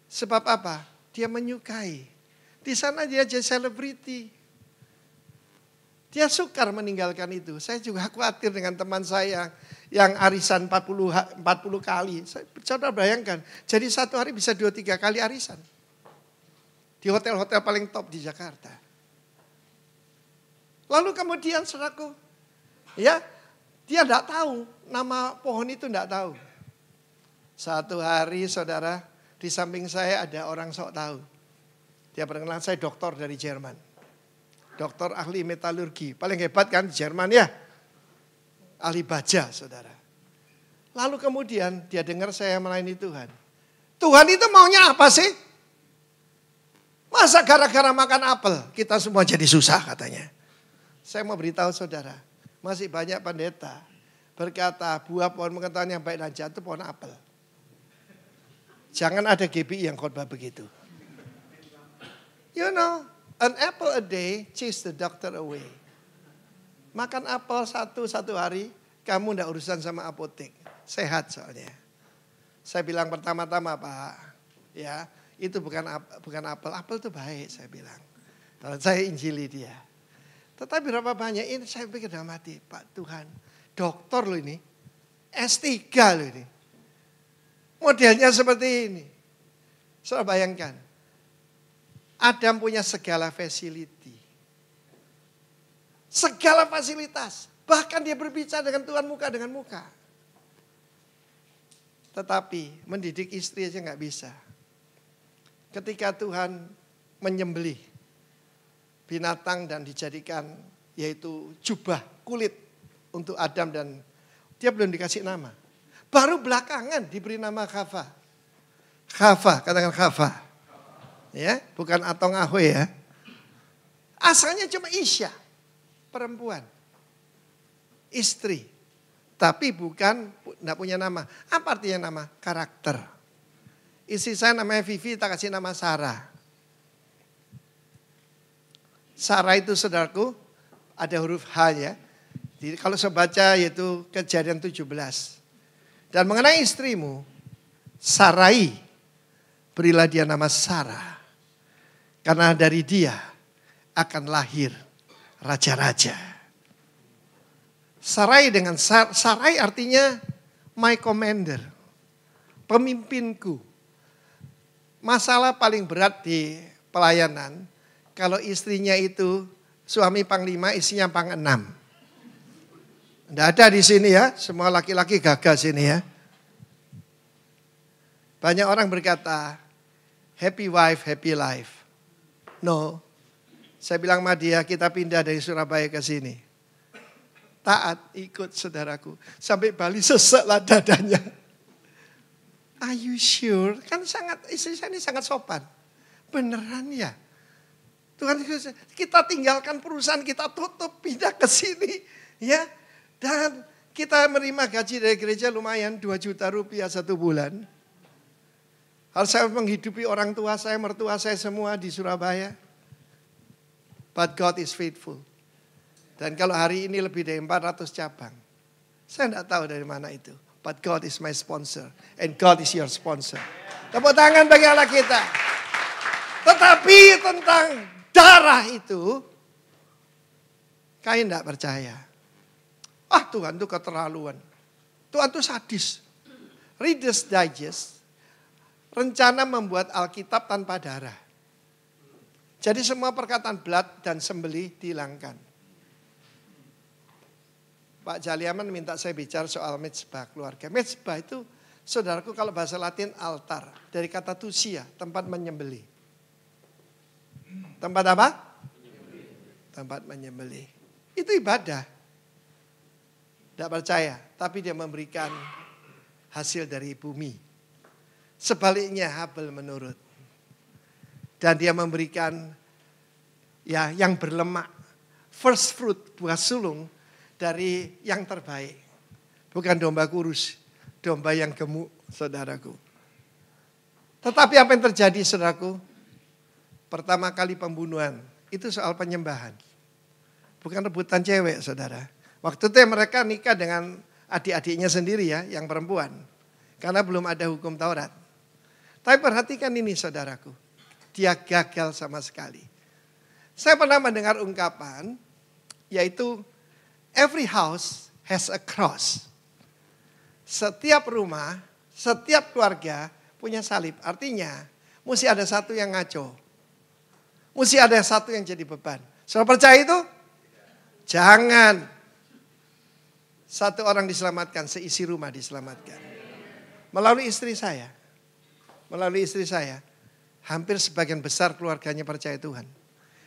Sebab apa? Dia menyukai. Di sana dia jadi selebriti. Dia sukar meninggalkan itu. Saya juga khawatir dengan teman saya yang arisan 40 kali. Coba bayangkan, jadi satu hari bisa 2-3 kali arisan. Di hotel-hotel paling top di Jakarta. Lalu kemudian saudaraku, ya dia tidak tahu, nama pohon itu tidak tahu. Satu hari saudara, di samping saya ada orang sok tahu. Dia perkenalan, saya dokter dari Jerman. Dokter ahli metalurgi, paling hebat kan di Jerman ya. Ahli baja saudara. Lalu kemudian dia dengar saya melayani Tuhan. Tuhan itu maunya apa sih? Masa gara-gara makan apel kita semua jadi susah katanya. Saya mau beritahu saudara, masih banyak pendeta berkata buah pohon pengetahuan yang baik dan jahat itu pohon apel. Jangan ada GBI yang khotbah begitu. You know, an apple a day chase the doctor away. Makan apel satu hari, kamu ndak urusan sama apotek. Sehat soalnya. Saya bilang pertama-tama Pak, ya itu bukan apel. Apel itu baik saya bilang. Kalau saya injili dia. Tetapi berapa banyak ini saya pikir dalam hati, Pak Tuhan, dokter loh ini, S3 loh ini. Modelnya seperti ini. Saudara bayangkan, Adam punya segala facility. Segala fasilitas. Bahkan dia berbicara dengan Tuhan muka dengan muka. Tetapi mendidik istri aja nggak bisa. Ketika Tuhan menyembelih binatang dan dijadikan yaitu jubah kulit untuk Adam dan dia belum dikasih nama. Baru belakangan diberi nama Khava. Khava, katakan Khava. Ya, bukan Atong Ahoy ya. Asalnya cuma Isya, perempuan. Istri. Tapi bukan, enggak punya nama. Apa artinya nama? Karakter. Istri saya namanya Vivi, tak kasih nama Sarah. Sarah itu saudaraku, ada huruf H ya. Jadi kalau saya baca yaitu Kejadian 17. Dan mengenai istrimu, Sarai, berilah dia nama Sarah. Karena dari dia akan lahir raja-raja. Sarai dengan Sarai artinya my commander, pemimpinku. Masalah paling berat di pelayanan, kalau istrinya itu suami panglima, istrinya pang-6. Tidak ada di sini ya, semua laki-laki gagal sini ya. Banyak orang berkata, happy wife, happy life. No, saya bilang sama dia, kita pindah dari Surabaya ke sini. Taat, ikut saudaraku. Sampai Bali sesek lah dadanya. Are you sure? Kan istri saya ini sangat sopan. Beneran ya? Tuhan, kita tinggalkan perusahaan, kita tutup, pindah ke sini. Ya, dan kita menerima gaji dari gereja lumayan 2 juta rupiah 1 bulan. Harus saya menghidupi orang tua saya, mertua saya semua di Surabaya. But God is faithful. Dan kalau hari ini lebih dari 400 cabang. Saya tidak tahu dari mana itu. But God is my sponsor. And God is your sponsor. Tepuk tangan bagi Allah kita. Tetapi tentang darah itu, Kain tidak percaya. Tuhan itu keterlaluan. Tuhan itu sadis. Reader's Digest rencana membuat Alkitab tanpa darah. Jadi semua perkataan blood dan sembelih dihilangkan. Pak Jaliaman minta saya bicara soal mezbah keluarga. Mezbah itu, saudaraku, kalau bahasa Latin altar. Dari kata tusia, tempat menyembelih. Tempat apa? Tempat menyembelih. Itu ibadah. Tidak percaya, tapi dia memberikan hasil dari bumi. Sebaliknya Habel menurut. Dan dia memberikan ya yang berlemak. First fruit, buah sulung dari yang terbaik. Bukan domba kurus, domba yang gemuk, saudaraku. Tetapi apa yang terjadi, saudaraku? Pertama kali pembunuhan, itu soal penyembahan. Bukan rebutan cewek, saudara. Waktu itu mereka nikah dengan adik-adiknya sendiri ya, yang perempuan. Karena belum ada hukum Taurat. Tapi perhatikan ini saudaraku. Dia gagal sama sekali. Saya pernah mendengar ungkapan, yaitu every house has a cross. Setiap rumah, setiap keluarga punya salib. Artinya, mesti ada satu yang ngaco. Mesti ada satu yang jadi beban. Saudara percaya itu? Jangan. Satu orang diselamatkan, seisi rumah diselamatkan. Melalui istri saya. Melalui istri saya. Hampir sebagian besar keluarganya percaya Tuhan.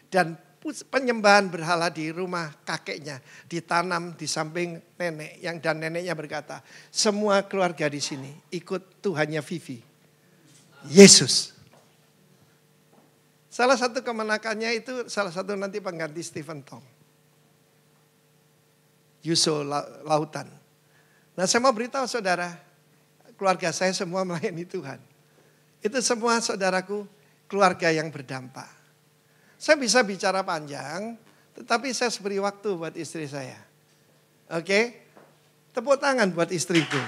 Dan penyembahan berhala di rumah kakeknya ditanam di samping nenek. Dan neneknya berkata, semua keluarga di sini ikut Tuhannya Vivi. Yesus. Salah satu kemenakannya itu salah satu nanti pengganti Stephen Tong. Yuso Lautan. Nah saya mau beritahu saudara, keluarga saya semua melayani Tuhan. Itu semua saudaraku keluarga yang berdampak. Saya bisa bicara panjang, tetapi saya beri waktu buat istri saya. Oke? Tepuk tangan buat istriku.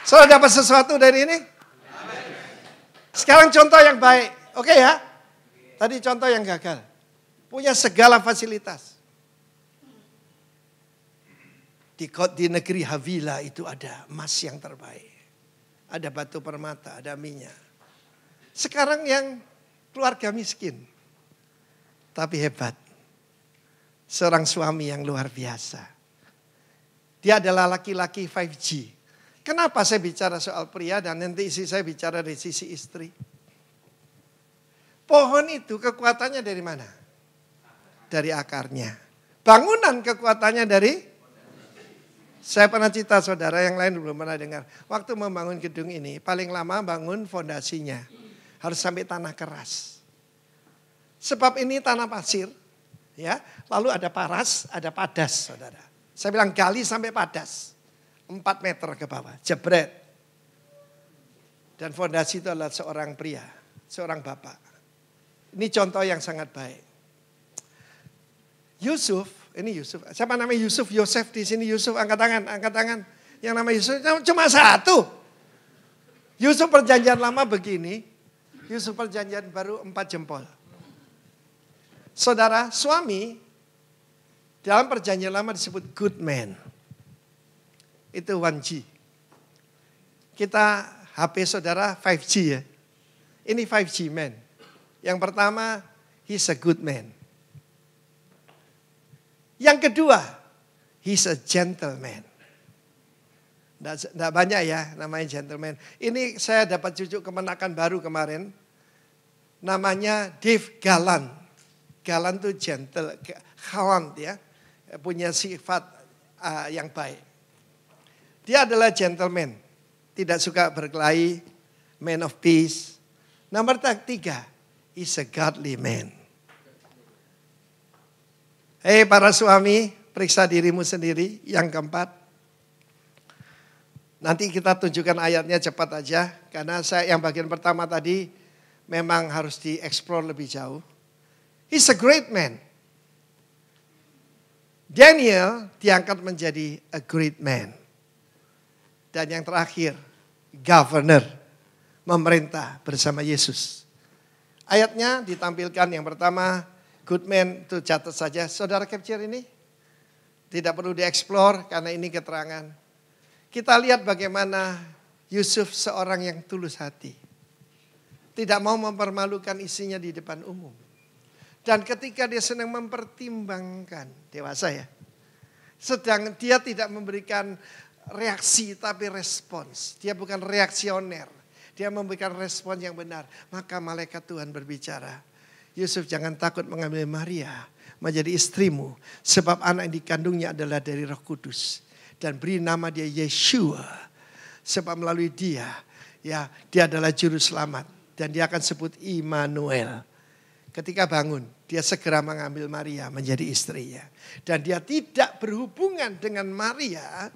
Saudara dapat sesuatu dari ini? Sekarang contoh yang baik. Oke ya? Tadi contoh yang gagal. Punya segala fasilitas. Di negeri Havila itu ada emas yang terbaik. Ada batu permata, ada minyak. Sekarang yang keluarga miskin. Tapi hebat. Seorang suami yang luar biasa. Dia adalah laki-laki 5G. Kenapa saya bicara soal pria dan nanti saya bicara dari sisi istri? Pohon itu kekuatannya dari mana? Dari akarnya. Bangunan kekuatannya dari? Saya pernah cerita saudara, yang lain belum pernah dengar. Waktu membangun gedung ini paling lama bangun fondasinya. Harus sampai tanah keras. Sebab ini tanah pasir. Ya, lalu ada paras, ada padas saudara. Saya bilang gali sampai padas. 4 meter ke bawah, jebret. Dan fondasi itu adalah seorang pria, seorang bapak. Ini contoh yang sangat baik. Yusuf, ini Yusuf. Siapa namanya Yusuf? Yosef di sini Yusuf, angkat tangan, angkat tangan. Yang namanya Yusuf cuma satu. Yusuf perjanjian lama begini, Yusuf perjanjian baru 4 jempol. Saudara, suami dalam perjanjian lama disebut good man. Itu 1G. Kita HP saudara 5G ya. Ini 5G man. Yang pertama, he's a good man. Yang kedua, he's a gentleman. Nggak banyak ya namanya gentleman. Ini saya dapat cucu kemenakan baru kemarin. Namanya Dave Gallant. Gallant itu gentle, galant ya. Punya sifat yang baik. Dia adalah gentleman. Tidak suka berkelahi. Man of peace. Nomor 3. He's a godly man. Hei para suami, periksa dirimu sendiri. Yang keempat. Nanti kita tunjukkan ayatnya cepat aja. Karena yang bagian pertama tadi memang harus dieksplor lebih jauh. He's a great man. Daniel diangkat menjadi a great man. Dan yang terakhir, governor, memerintah bersama Yesus. Ayatnya ditampilkan yang pertama, good man, itu catat saja. Saudara capture ini? Tidak perlu dieksplor karena ini keterangan. Kita lihat bagaimana Yusuf seorang yang tulus hati. Tidak mau mempermalukan isinya di depan umum. Dan ketika dia sedang mempertimbangkan, dewasa ya. Sedang dia tidak memberikan reaksi tapi respons. Dia bukan reaksioner. Dia memberikan respon yang benar. Maka malaikat Tuhan berbicara. Yusuf jangan takut mengambil Maria menjadi istrimu. Sebab anak yang dikandungnya adalah dari Roh Kudus. Dan beri nama dia Yeshua. Sebab melalui dia, ya dia adalah juru selamat. Dan dia akan sebut Immanuel. Ketika bangun, dia segera mengambil Maria menjadi istrinya. Dan dia tidak berhubungan dengan Maria.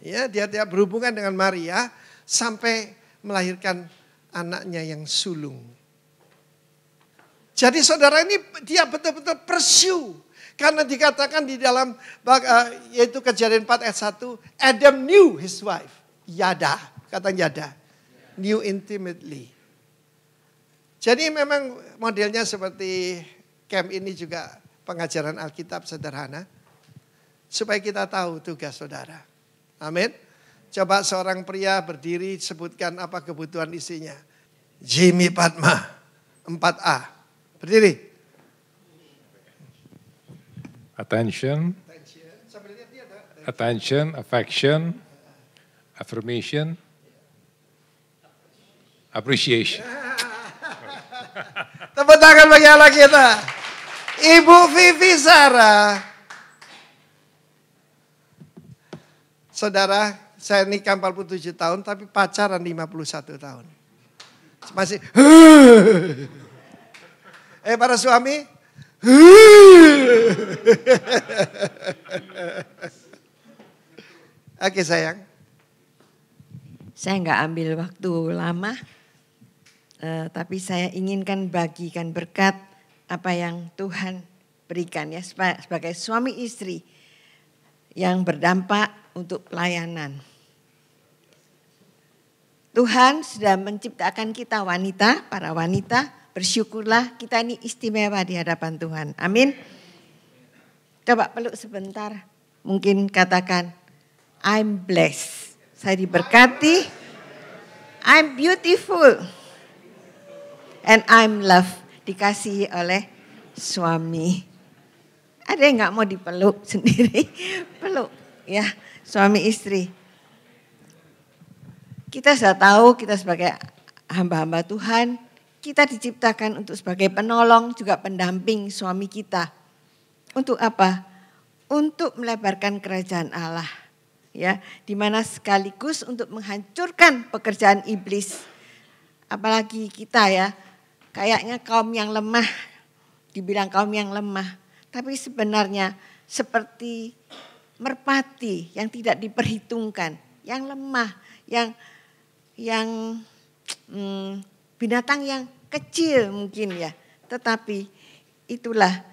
Ya, dia tidak berhubungan dengan Maria sampai melahirkan anaknya yang sulung. Jadi saudara ini dia betul-betul pursue. Karena dikatakan di dalam yaitu Kejadian 4 ayat 1. Adam knew his wife. Yada, kata Yada. Knew intimately. Jadi memang modelnya seperti camp ini juga pengajaran Alkitab sederhana. Supaya kita tahu tugas saudara. Amin. Coba seorang pria berdiri sebutkan apa kebutuhan isinya. Jimmy Padma 4A. Berdiri. Attention, affection, affirmation, appreciation. Tepuk tangan bagi Allah kita. Ibu Vivi Sarah. Saudara, saya nikah 47 tahun tapi pacaran 51 tahun. Masih para suami. Oke sayang. Saya nggak ambil waktu lama. Tapi saya inginkan bagikan berkat apa yang Tuhan berikan ya sebagai suami istri yang berdampak untuk pelayanan. Tuhan sudah menciptakan kita wanita, para wanita, bersyukurlah kita ini istimewa di hadapan Tuhan. Amin. Coba peluk sebentar, mungkin katakan, I'm blessed. Saya diberkati, I'm beautiful, and I'm loved. Dikasihi oleh suami. Ada yang gak mau dipeluk sendiri? Peluk ya. suami istri. Kita sudah tahu kita sebagai hamba-hamba Tuhan, kita diciptakan untuk sebagai penolong juga pendamping suami kita. Untuk apa? Untuk melebarkan kerajaan Allah. Ya, di mana sekaligus untuk menghancurkan pekerjaan iblis. Apalagi kita ya, kayaknya kaum yang lemah, dibilang kaum yang lemah. Tapi sebenarnya seperti merpati yang tidak diperhitungkan, yang lemah, yang binatang yang kecil mungkin ya. Tetapi itulah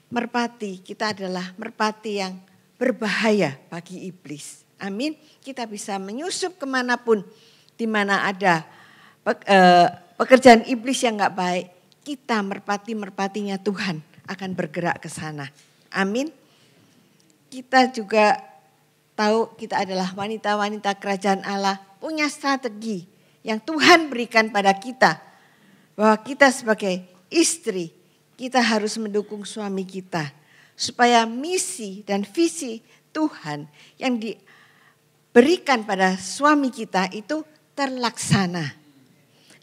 merpati, kita adalah merpati yang berbahaya bagi iblis. Amin. Kita bisa menyusup kemanapun, di mana ada pekerjaan iblis yang gak baik. Kita merpati-merpatinya Tuhan akan bergerak ke sana. Amin. Kita juga tahu kita adalah wanita-wanita kerajaan Allah, punya strategi yang Tuhan berikan pada kita. Bahwa kita sebagai istri, kita harus mendukung suami kita. Supaya misi dan visi Tuhan yang diberikan pada suami kita itu terlaksana.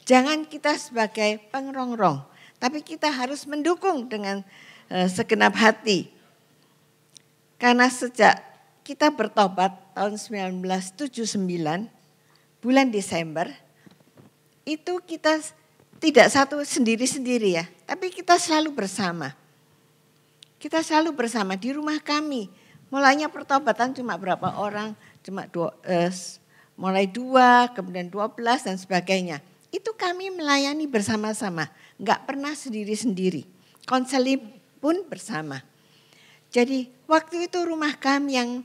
Jangan kita sebagai pengerongrong, tapi kita harus mendukung dengan segenap hati. Karena sejak kita bertobat tahun 1979, bulan Desember, itu kita tidak satu sendiri-sendiri ya, tapi kita selalu bersama. Kita selalu bersama di rumah kami. Mulainya pertobatan cuma berapa orang, cuma mulai 2, kemudian 12 dan sebagainya. Itu kami melayani bersama-sama, enggak pernah sendiri-sendiri. Konseling pun bersama. Jadi waktu itu rumah kami yang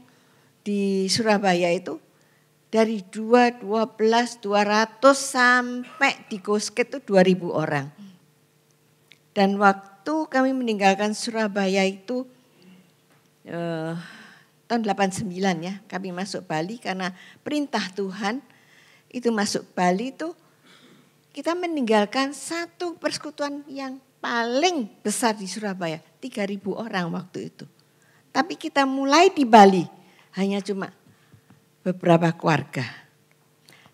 di Surabaya itu dari 12, 200 sampai di Gosket itu 2000 orang. Dan waktu kami meninggalkan Surabaya itu tahun 89 ya, kami masuk Bali karena perintah Tuhan itu masuk Bali itu kita meninggalkan satu persekutuan yang paling besar di Surabaya, 3.000 orang waktu itu. Tapi kita mulai di Bali hanya cuma beberapa keluarga.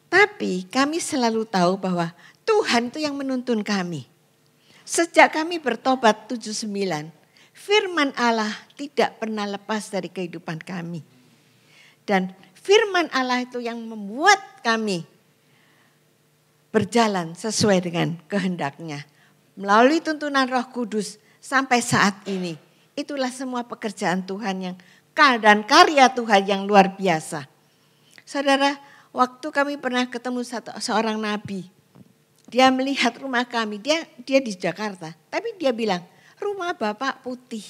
Tapi kami selalu tahu bahwa Tuhan itu yang menuntun kami. Sejak kami bertobat 79, firman Allah tidak pernah lepas dari kehidupan kami. Dan firman Allah itu yang membuat kami berjalan sesuai dengan kehendaknya. Melalui tuntunan Roh Kudus sampai saat ini. Itulah semua pekerjaan Tuhan yang dan karya Tuhan yang luar biasa. Saudara, waktu kami pernah ketemu seorang nabi. Dia melihat rumah kami, dia di Jakarta. Tapi dia bilang, rumah Bapak putih.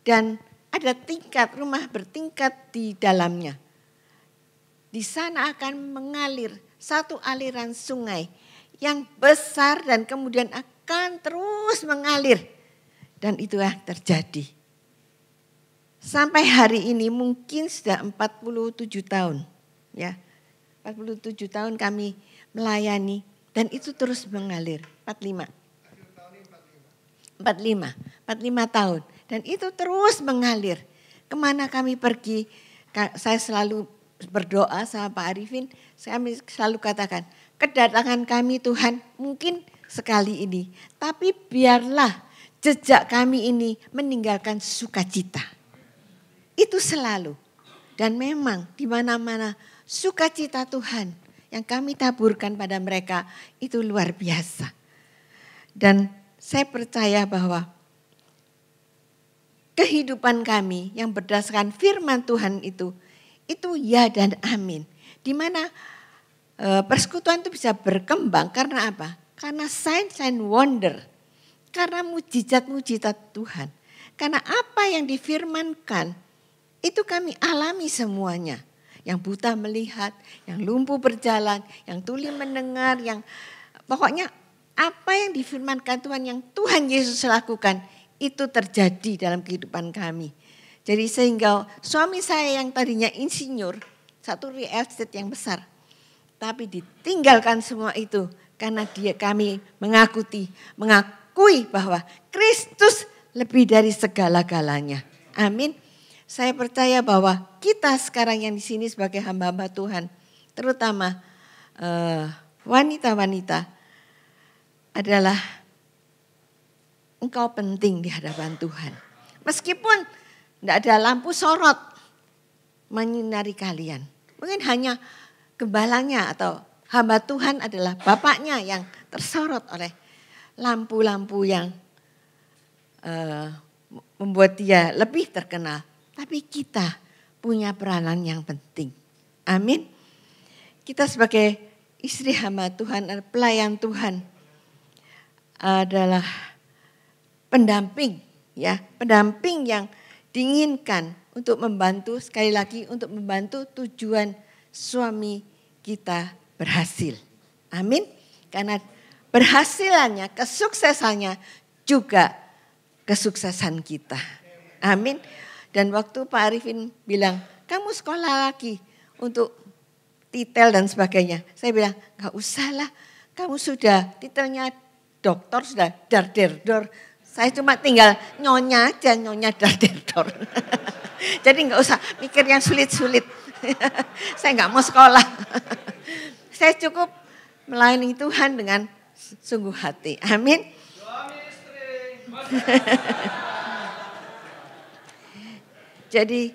Dan ada tingkat, rumah bertingkat di dalamnya. Di sana akan mengalir satu aliran sungai yang besar dan kemudian akan terus mengalir. Dan itu yang terjadi. Sampai hari ini mungkin sudah 47 tahun. Ya, 47 tahun kami melayani dan itu terus mengalir. 45 tahun. Dan itu terus mengalir. Kemana kami pergi, saya selalu berdoa sama Pak Arifin, kami selalu katakan, kedatangan kami Tuhan mungkin sekali ini. Tapi biarlah jejak kami ini meninggalkan sukacita. Itu selalu. Dan memang di mana-mana sukacita Tuhan yang kami taburkan pada mereka itu luar biasa. Dan saya percaya bahwa kehidupan kami yang berdasarkan firman Tuhan itu ya dan amin. Di mana persekutuan itu bisa berkembang karena apa? Karena sign wonder. Karena mujizat-mujizat Tuhan. Karena apa yang difirmankan itu kami alami semuanya. Yang buta melihat, yang lumpuh berjalan, yang tuli mendengar, yang pokoknya apa yang difirmankan Tuhan, yang Tuhan Yesus lakukan, itu terjadi dalam kehidupan kami. Jadi sehingga suami saya yang tadinya insinyur, satu real estate yang besar, tapi ditinggalkan semua itu karena kami mengakui bahwa Kristus lebih dari segala-galanya. Amin. Saya percaya bahwa kita sekarang yang di sini sebagai hamba-hamba Tuhan, terutama wanita-wanita, adalah engkau penting di hadapan Tuhan. Meskipun tidak ada lampu sorot menyinari kalian. Mungkin hanya gembalanya atau hamba Tuhan adalah bapaknya yang tersorot oleh lampu-lampu yang membuat dia lebih terkenal. Tapi kita punya peranan yang penting. Amin. Kita sebagai istri hamba Tuhan, pelayan Tuhan adalah pendamping, ya, pendamping yang diinginkan untuk membantu, sekali lagi untuk membantu tujuan suami kita berhasil. Amin. Karena berhasilannya, kesuksesannya juga kesuksesan kita. Amin. Dan waktu Pak Arifin bilang, kamu sekolah lagi untuk titel dan sebagainya. Saya bilang, gak usah lah, kamu sudah titelnya doktor, sudah dar-der-dor. Saya cuma tinggal nyonya aja, nyonya dar-der-dor. Jadi gak usah mikir yang sulit-sulit. Saya gak mau sekolah. Saya cukup melayani Tuhan dengan sungguh hati. Amin. Jadi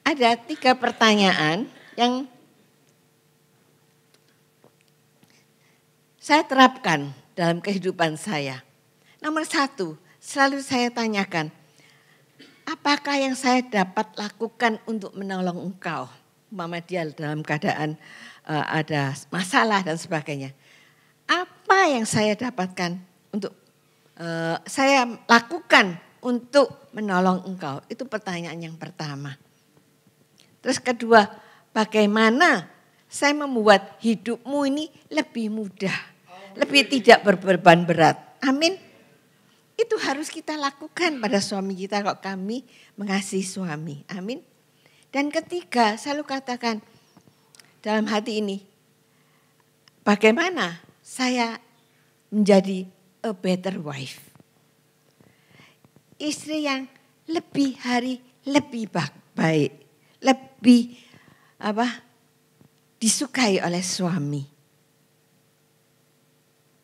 ada 3 pertanyaan yang saya terapkan dalam kehidupan saya. Nomor 1, selalu saya tanyakan, apakah yang saya dapat lakukan untuk menolong engkau? Umpama dia dalam keadaan ada masalah dan sebagainya. Apa yang saya dapatkan untuk saya lakukan untuk menolong engkau? Itu pertanyaan yang pertama. Terus kedua, bagaimana saya membuat hidupmu ini lebih mudah, lebih tidak berbeban berat. Amin. Itu harus kita lakukan pada suami kita kalau kami mengasihi suami. Amin. Dan ketiga, selalu katakan dalam hati ini, bagaimana saya menjadi a better wife. Istri yang lebih hari lebih baik, lebih disukai oleh suami.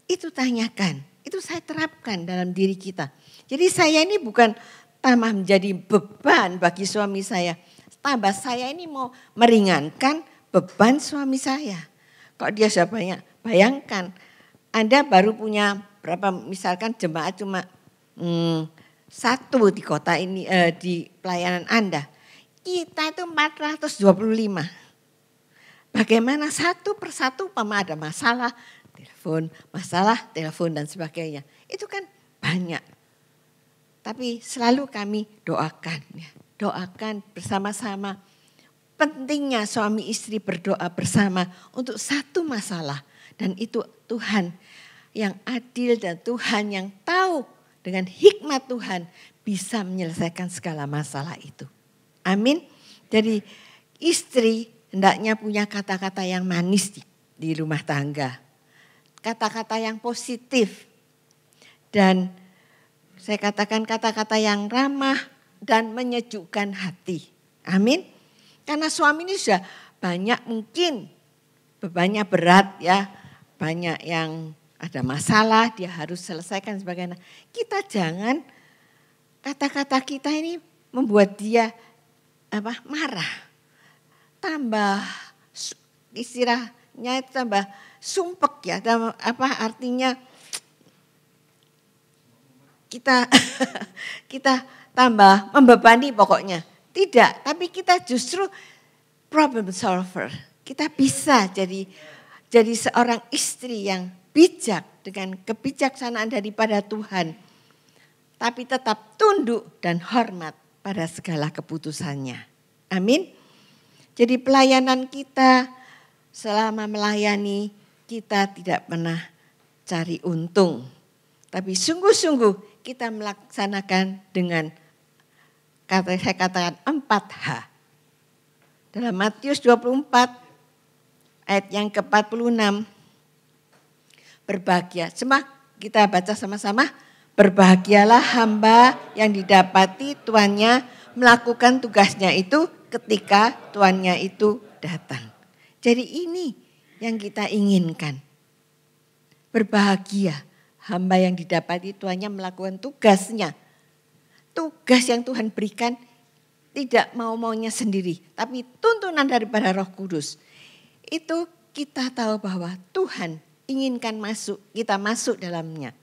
Itu tanyakan, itu saya terapkan dalam diri kita. Jadi saya ini bukan tambah menjadi beban bagi suami saya. Tambah saya ini mau meringankan beban suami saya. Kok dia sudah banyak, bayangkan Anda baru punya berapa, misalkan jemaat cuma 1 di kota ini, di pelayanan Anda. Kita itu 425. Bagaimana satu persatu ada masalah, telepon dan sebagainya. Itu kan banyak. Tapi selalu kami doakan. Ya. Doakan bersama-sama. Pentingnya suami istri berdoa bersama untuk satu masalah. Dan itu Tuhan yang adil dan Tuhan yang tahu dengan hikmat Tuhan bisa menyelesaikan segala masalah itu. Amin. Jadi istri hendaknya punya kata-kata yang manis di rumah tangga. Kata-kata yang positif. Dan saya katakan kata-kata yang ramah dan menyejukkan hati. Amin. Karena suami ini sudah banyak mungkin bebannya berat ya. Banyak yang ada masalah, dia harus selesaikan sebagainya. Kita jangan kata-kata kita ini membuat dia marah. Tambah istilahnya itu tambah sumpek ya. Artinya kita tambah membebani pokoknya. Tidak, tapi kita justru problem solver. Kita bisa jadi seorang istri yang bijak dengan kebijaksanaan daripada Tuhan. Tapi tetap tunduk dan hormat pada segala keputusannya. Amin. Jadi pelayanan kita selama melayani kita tidak pernah cari untung. Tapi sungguh-sungguh kita melaksanakan dengan saya katakan 4H. Dalam Matius 24 ayat yang ke-46. Berbahagia. Coba kita baca sama-sama. Berbahagialah hamba yang didapati tuannya melakukan tugasnya itu ketika tuannya itu datang. Jadi ini yang kita inginkan. Berbahagia hamba yang didapati tuannya melakukan tugasnya. Tugas yang Tuhan berikan tidak mau-maunya sendiri, tapi tuntunan daripada Roh Kudus. Itu kita tahu bahwa Tuhan inginkan kita masuk dalamnya.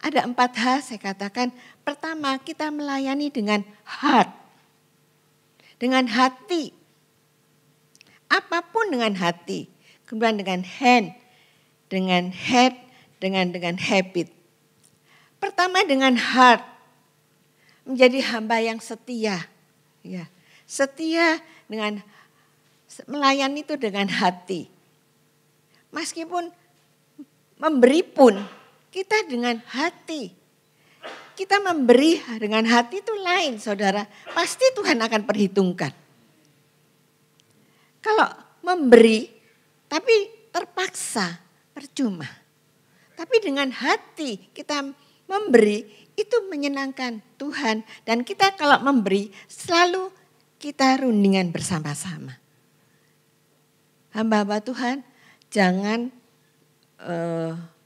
Ada 4 hal saya katakan. Pertama, kita melayani dengan heart. Dengan hati. Apapun dengan hati. Kemudian dengan hand, dengan head, dengan habit. Pertama dengan heart. Menjadi hamba yang setia. Ya, setia dengan melayani itu dengan hati. Meskipun memberi pun kita dengan hati. Kita memberi dengan hati itu lain, saudara. Pasti Tuhan akan perhitungkan. Kalau memberi tapi terpaksa, percuma. Tapi dengan hati kita memberi itu menyenangkan Tuhan. Dan kita kalau memberi selalu kita rundingan bersama-sama. Hamba-hamba Tuhan jangan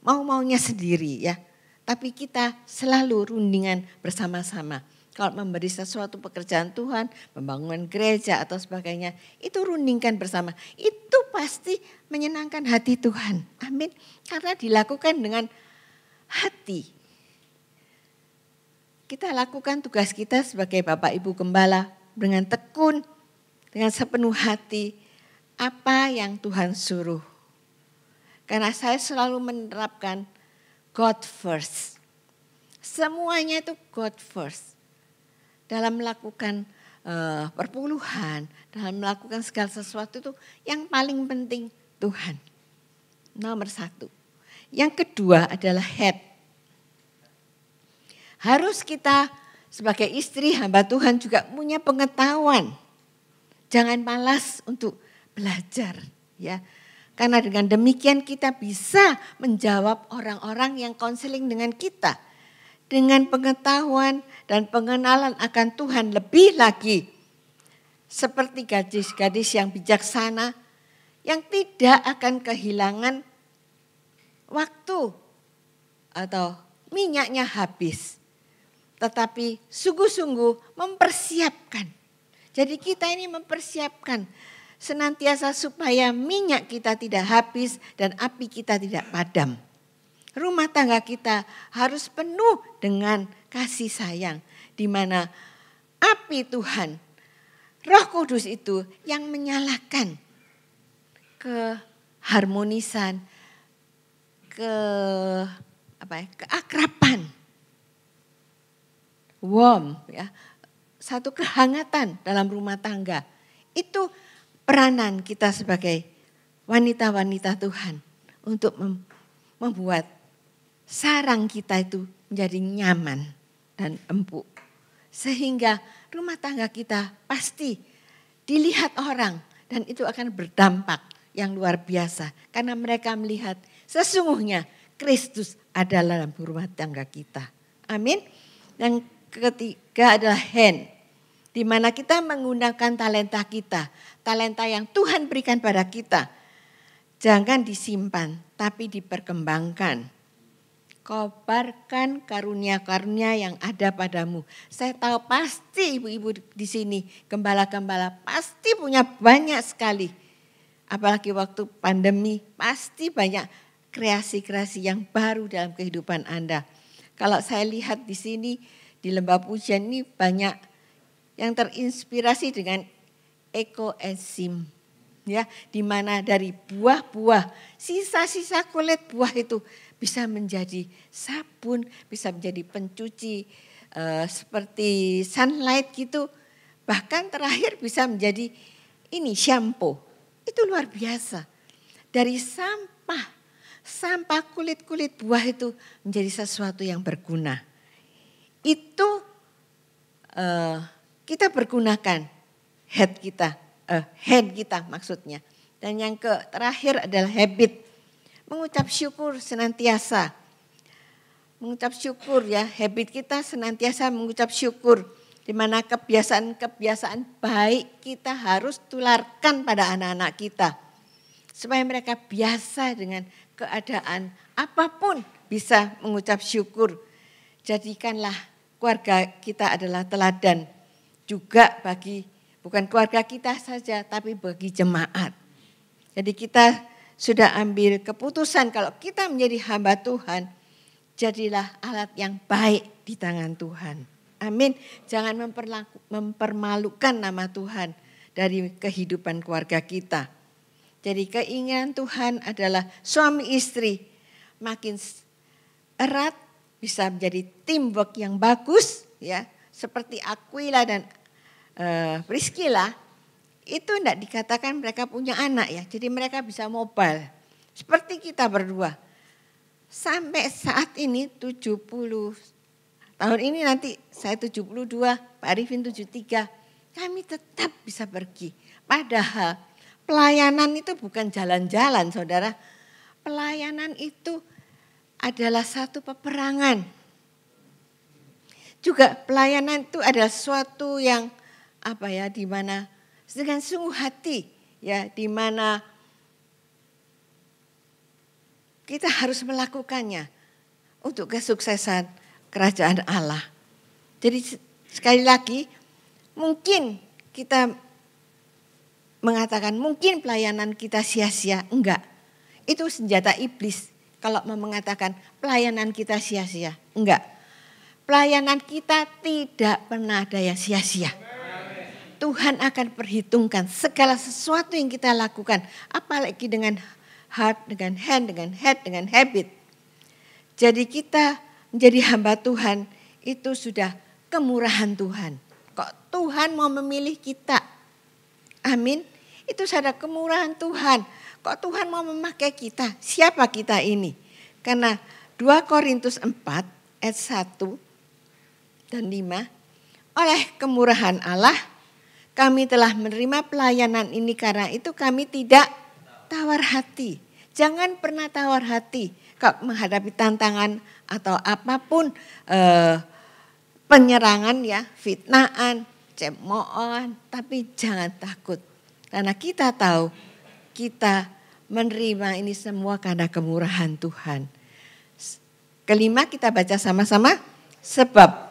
mau-maunya sendiri ya. Tapi kita selalu rundingan bersama-sama. Kalau memberi sesuatu pekerjaan Tuhan, membangun gereja atau sebagainya, itu rundingkan bersama. Itu pasti menyenangkan hati Tuhan. Amin. Karena dilakukan dengan hati. Kita lakukan tugas kita sebagai Bapak Ibu Gembala dengan tekun, dengan sepenuh hati. Apa yang Tuhan suruh. Karena saya selalu menerapkan God first. Semuanya itu God first. Dalam melakukan perpuluhan, dalam melakukan segala sesuatu itu yang paling penting Tuhan. Nomor 1. Yang kedua adalah head. Harus kita sebagai istri hamba Tuhan juga punya pengetahuan. Jangan malas untuk belajar ya. Karena dengan demikian kita bisa menjawab orang-orang yang konseling dengan kita. Dengan pengetahuan dan pengenalan akan Tuhan lebih lagi. Seperti gadis-gadis yang bijaksana yang tidak akan kehilangan waktu atau minyaknya habis. Tetapi sungguh-sungguh mempersiapkan. Jadi kita ini mempersiapkan senantiasa supaya minyak kita tidak habis dan api kita tidak padam. Rumah tangga kita harus penuh dengan kasih sayang. Di mana api Tuhan, Roh Kudus itu yang menyalakan keharmonisan, keakraban. Warm ya. Satu kehangatan dalam rumah tangga. Itu peranan kita sebagai wanita-wanita Tuhan untuk membuat sarang kita itu menjadi nyaman dan empuk. Sehingga rumah tangga kita pasti dilihat orang dan itu akan berdampak yang luar biasa. Karena mereka melihat sesungguhnya Kristus adalah dalam rumah tangga kita. Amin. Yang ketiga adalah hand. Di mana kita menggunakan talenta kita. Talenta yang Tuhan berikan pada kita. Jangan disimpan tapi diperkembangkan. Kobarkan karunia-karunia yang ada padamu. Saya tahu pasti ibu-ibu di sini, gembala-gembala pasti punya banyak sekali. Apalagi waktu pandemi pasti banyak kreasi-kreasi yang baru dalam kehidupan Anda. Kalau saya lihat di sini di lembah pujian ini banyak yang terinspirasi dengan ekoenzim. Ya, di mana dari buah-buah, sisa-sisa kulit buah itu bisa menjadi sabun, bisa menjadi pencuci seperti sunlight gitu. Bahkan terakhir bisa menjadi ini shampoo. Itu luar biasa. Dari sampah kulit-kulit buah itu menjadi sesuatu yang berguna. Itu kita pergunakan hand kita maksudnya. Dan yang terakhir adalah habit. Mengucap syukur senantiasa. Mengucap syukur ya, habit kita senantiasa mengucap syukur. Di mana kebiasaan-kebiasaan baik kita harus tularkan pada anak-anak kita. Supaya mereka biasa dengan keadaan apapun bisa mengucap syukur. Jadikanlah keluarga kita adalah teladan juga bagi bukan keluarga kita saja tapi bagi jemaat. Jadi kita sudah ambil keputusan kalau kita menjadi hamba Tuhan, jadilah alat yang baik di tangan Tuhan. Amin. Jangan mempermalukan nama Tuhan dari kehidupan keluarga kita. Jadi keinginan Tuhan adalah suami istri makin erat, bisa menjadi teamwork yang bagus, ya. Seperti Aquila dan Priscilla, itu tidak dikatakan mereka punya anak ya. Jadi mereka bisa mobile. Seperti kita berdua. Sampai saat ini 70 tahun ini nanti saya 72, Pak Arifin 73. Kami tetap bisa pergi. Padahal pelayanan itu bukan jalan-jalan, saudara. Pelayanan itu adalah satu peperangan. Juga pelayanan itu adalah sesuatu yang di mana dengan sungguh hati, ya, di mana kita harus melakukannya untuk kesuksesan kerajaan Allah. Jadi sekali lagi mungkin kita mengatakan mungkin pelayanan kita sia-sia. Enggak. Itu senjata iblis kalau mau mengatakan pelayanan kita sia-sia. Enggak. Pelayanan kita tidak pernah ada yang sia-sia. Tuhan akan perhitungkan segala sesuatu yang kita lakukan. Apalagi dengan heart, dengan hand, dengan head, dengan habit. Jadi kita menjadi hamba Tuhan itu sudah kemurahan Tuhan. Kok Tuhan mau memilih kita? Amin. Itu sudah kemurahan Tuhan. Kok Tuhan mau memakai kita? Siapa kita ini? Karena 2 Korintus 4 ayat 1 dan 5. Oleh kemurahan Allah kami telah menerima pelayanan ini karena itu kami tidak tawar hati. Jangan pernah tawar hati kalau menghadapi tantangan atau apapun penyerangan ya, fitnahan, cemoohan, tapi jangan takut. Karena kita tahu kita menerima ini semua karena kemurahan Tuhan. Kelima kita baca sama-sama, sebab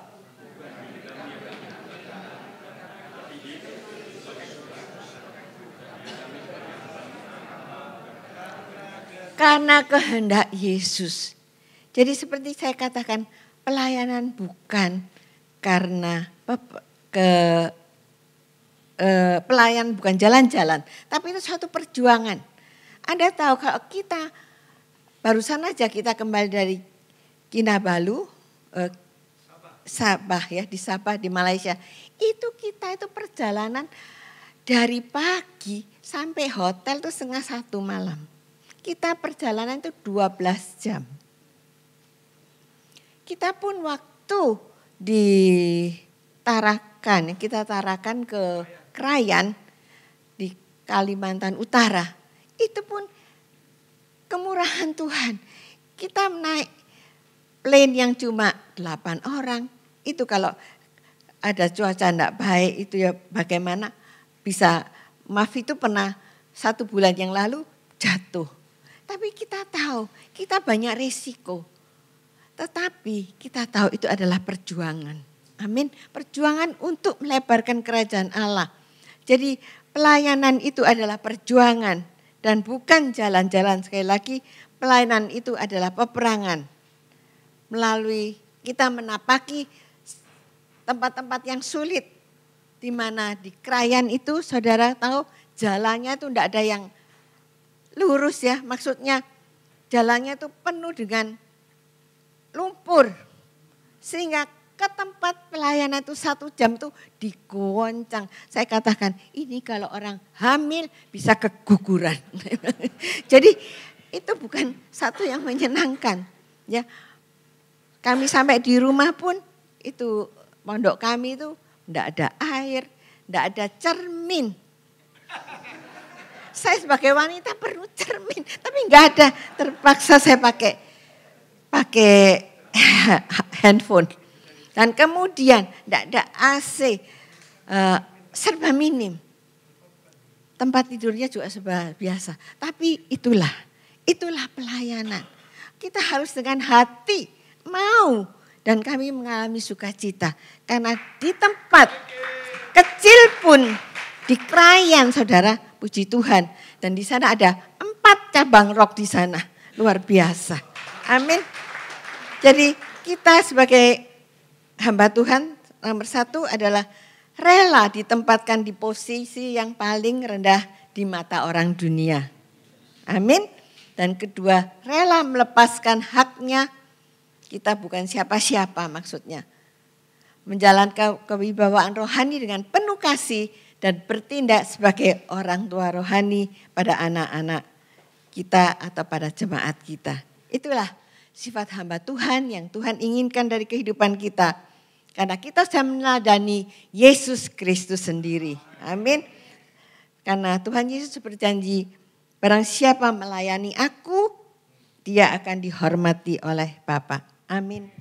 karena kehendak Yesus. Jadi seperti saya katakan, pelayanan bukan karena pelayan bukan jalan-jalan, tapi itu suatu perjuangan. Anda tahu kalau kita barusan aja kita kembali dari Kinabalu, Sabah ya, di Sabah di Malaysia. Itu kita perjalanan dari pagi sampai hotel itu 1:30 malam. Kita perjalanan itu 12 jam. Kita pun waktu di Tarakan, kita Tarakan ke Krayan di Kalimantan Utara. Itu pun kemurahan Tuhan. Kita naik plane yang cuma 8 orang. Itu kalau ada cuaca enggak baik itu ya bagaimana bisa, maaf itu pernah 1 bulan yang lalu jatuh. Tapi kita tahu kita banyak risiko. Tetapi kita tahu itu adalah perjuangan. Amin. Perjuangan untuk melebarkan kerajaan Allah. Jadi pelayanan itu adalah perjuangan dan bukan jalan-jalan. Sekali lagi pelayanan itu adalah peperangan. Melalui kita menapaki tempat-tempat yang sulit. Di mana di Krayan itu saudara tahu jalannya itu tidak ada yang lurus ya. Maksudnya jalannya itu penuh dengan lumpur. Sehingga ke tempat pelayanan itu 1 jam itu digoncang. Saya katakan ini kalau orang hamil bisa keguguran. Jadi itu bukan satu yang menyenangkan. Ya, kami sampai di rumah pun itu pondok kami itu enggak ada air, enggak ada cermin. Saya sebagai wanita perlu cermin, tapi enggak ada. Terpaksa saya pakai handphone. Dan kemudian tidak ada AC, serba minim. Tempat tidurnya juga serba biasa. Tapi itulah pelayanan. Kita harus dengan hati mau, dan kami mengalami sukacita. Karena di tempat kecil pun di Krayan, saudara, puji Tuhan. Dan di sana ada 4 cabang rock di sana, luar biasa. Amin. Jadi kita sebagai hamba Tuhan, nomor 1 adalah rela ditempatkan di posisi yang paling rendah di mata orang dunia. Amin. Dan kedua, rela melepaskan haknya. Kita bukan siapa-siapa maksudnya. Menjalankan kewibawaan rohani dengan penuh kasih dan bertindak sebagai orang tua rohani pada anak-anak kita atau pada jemaat kita. Itulah sifat hamba Tuhan yang Tuhan inginkan dari kehidupan kita. Karena kita sudah meneladani Yesus Kristus sendiri. Amin. Karena Tuhan Yesus berjanji, barang siapa melayani aku, dia akan dihormati oleh Bapa. Amin.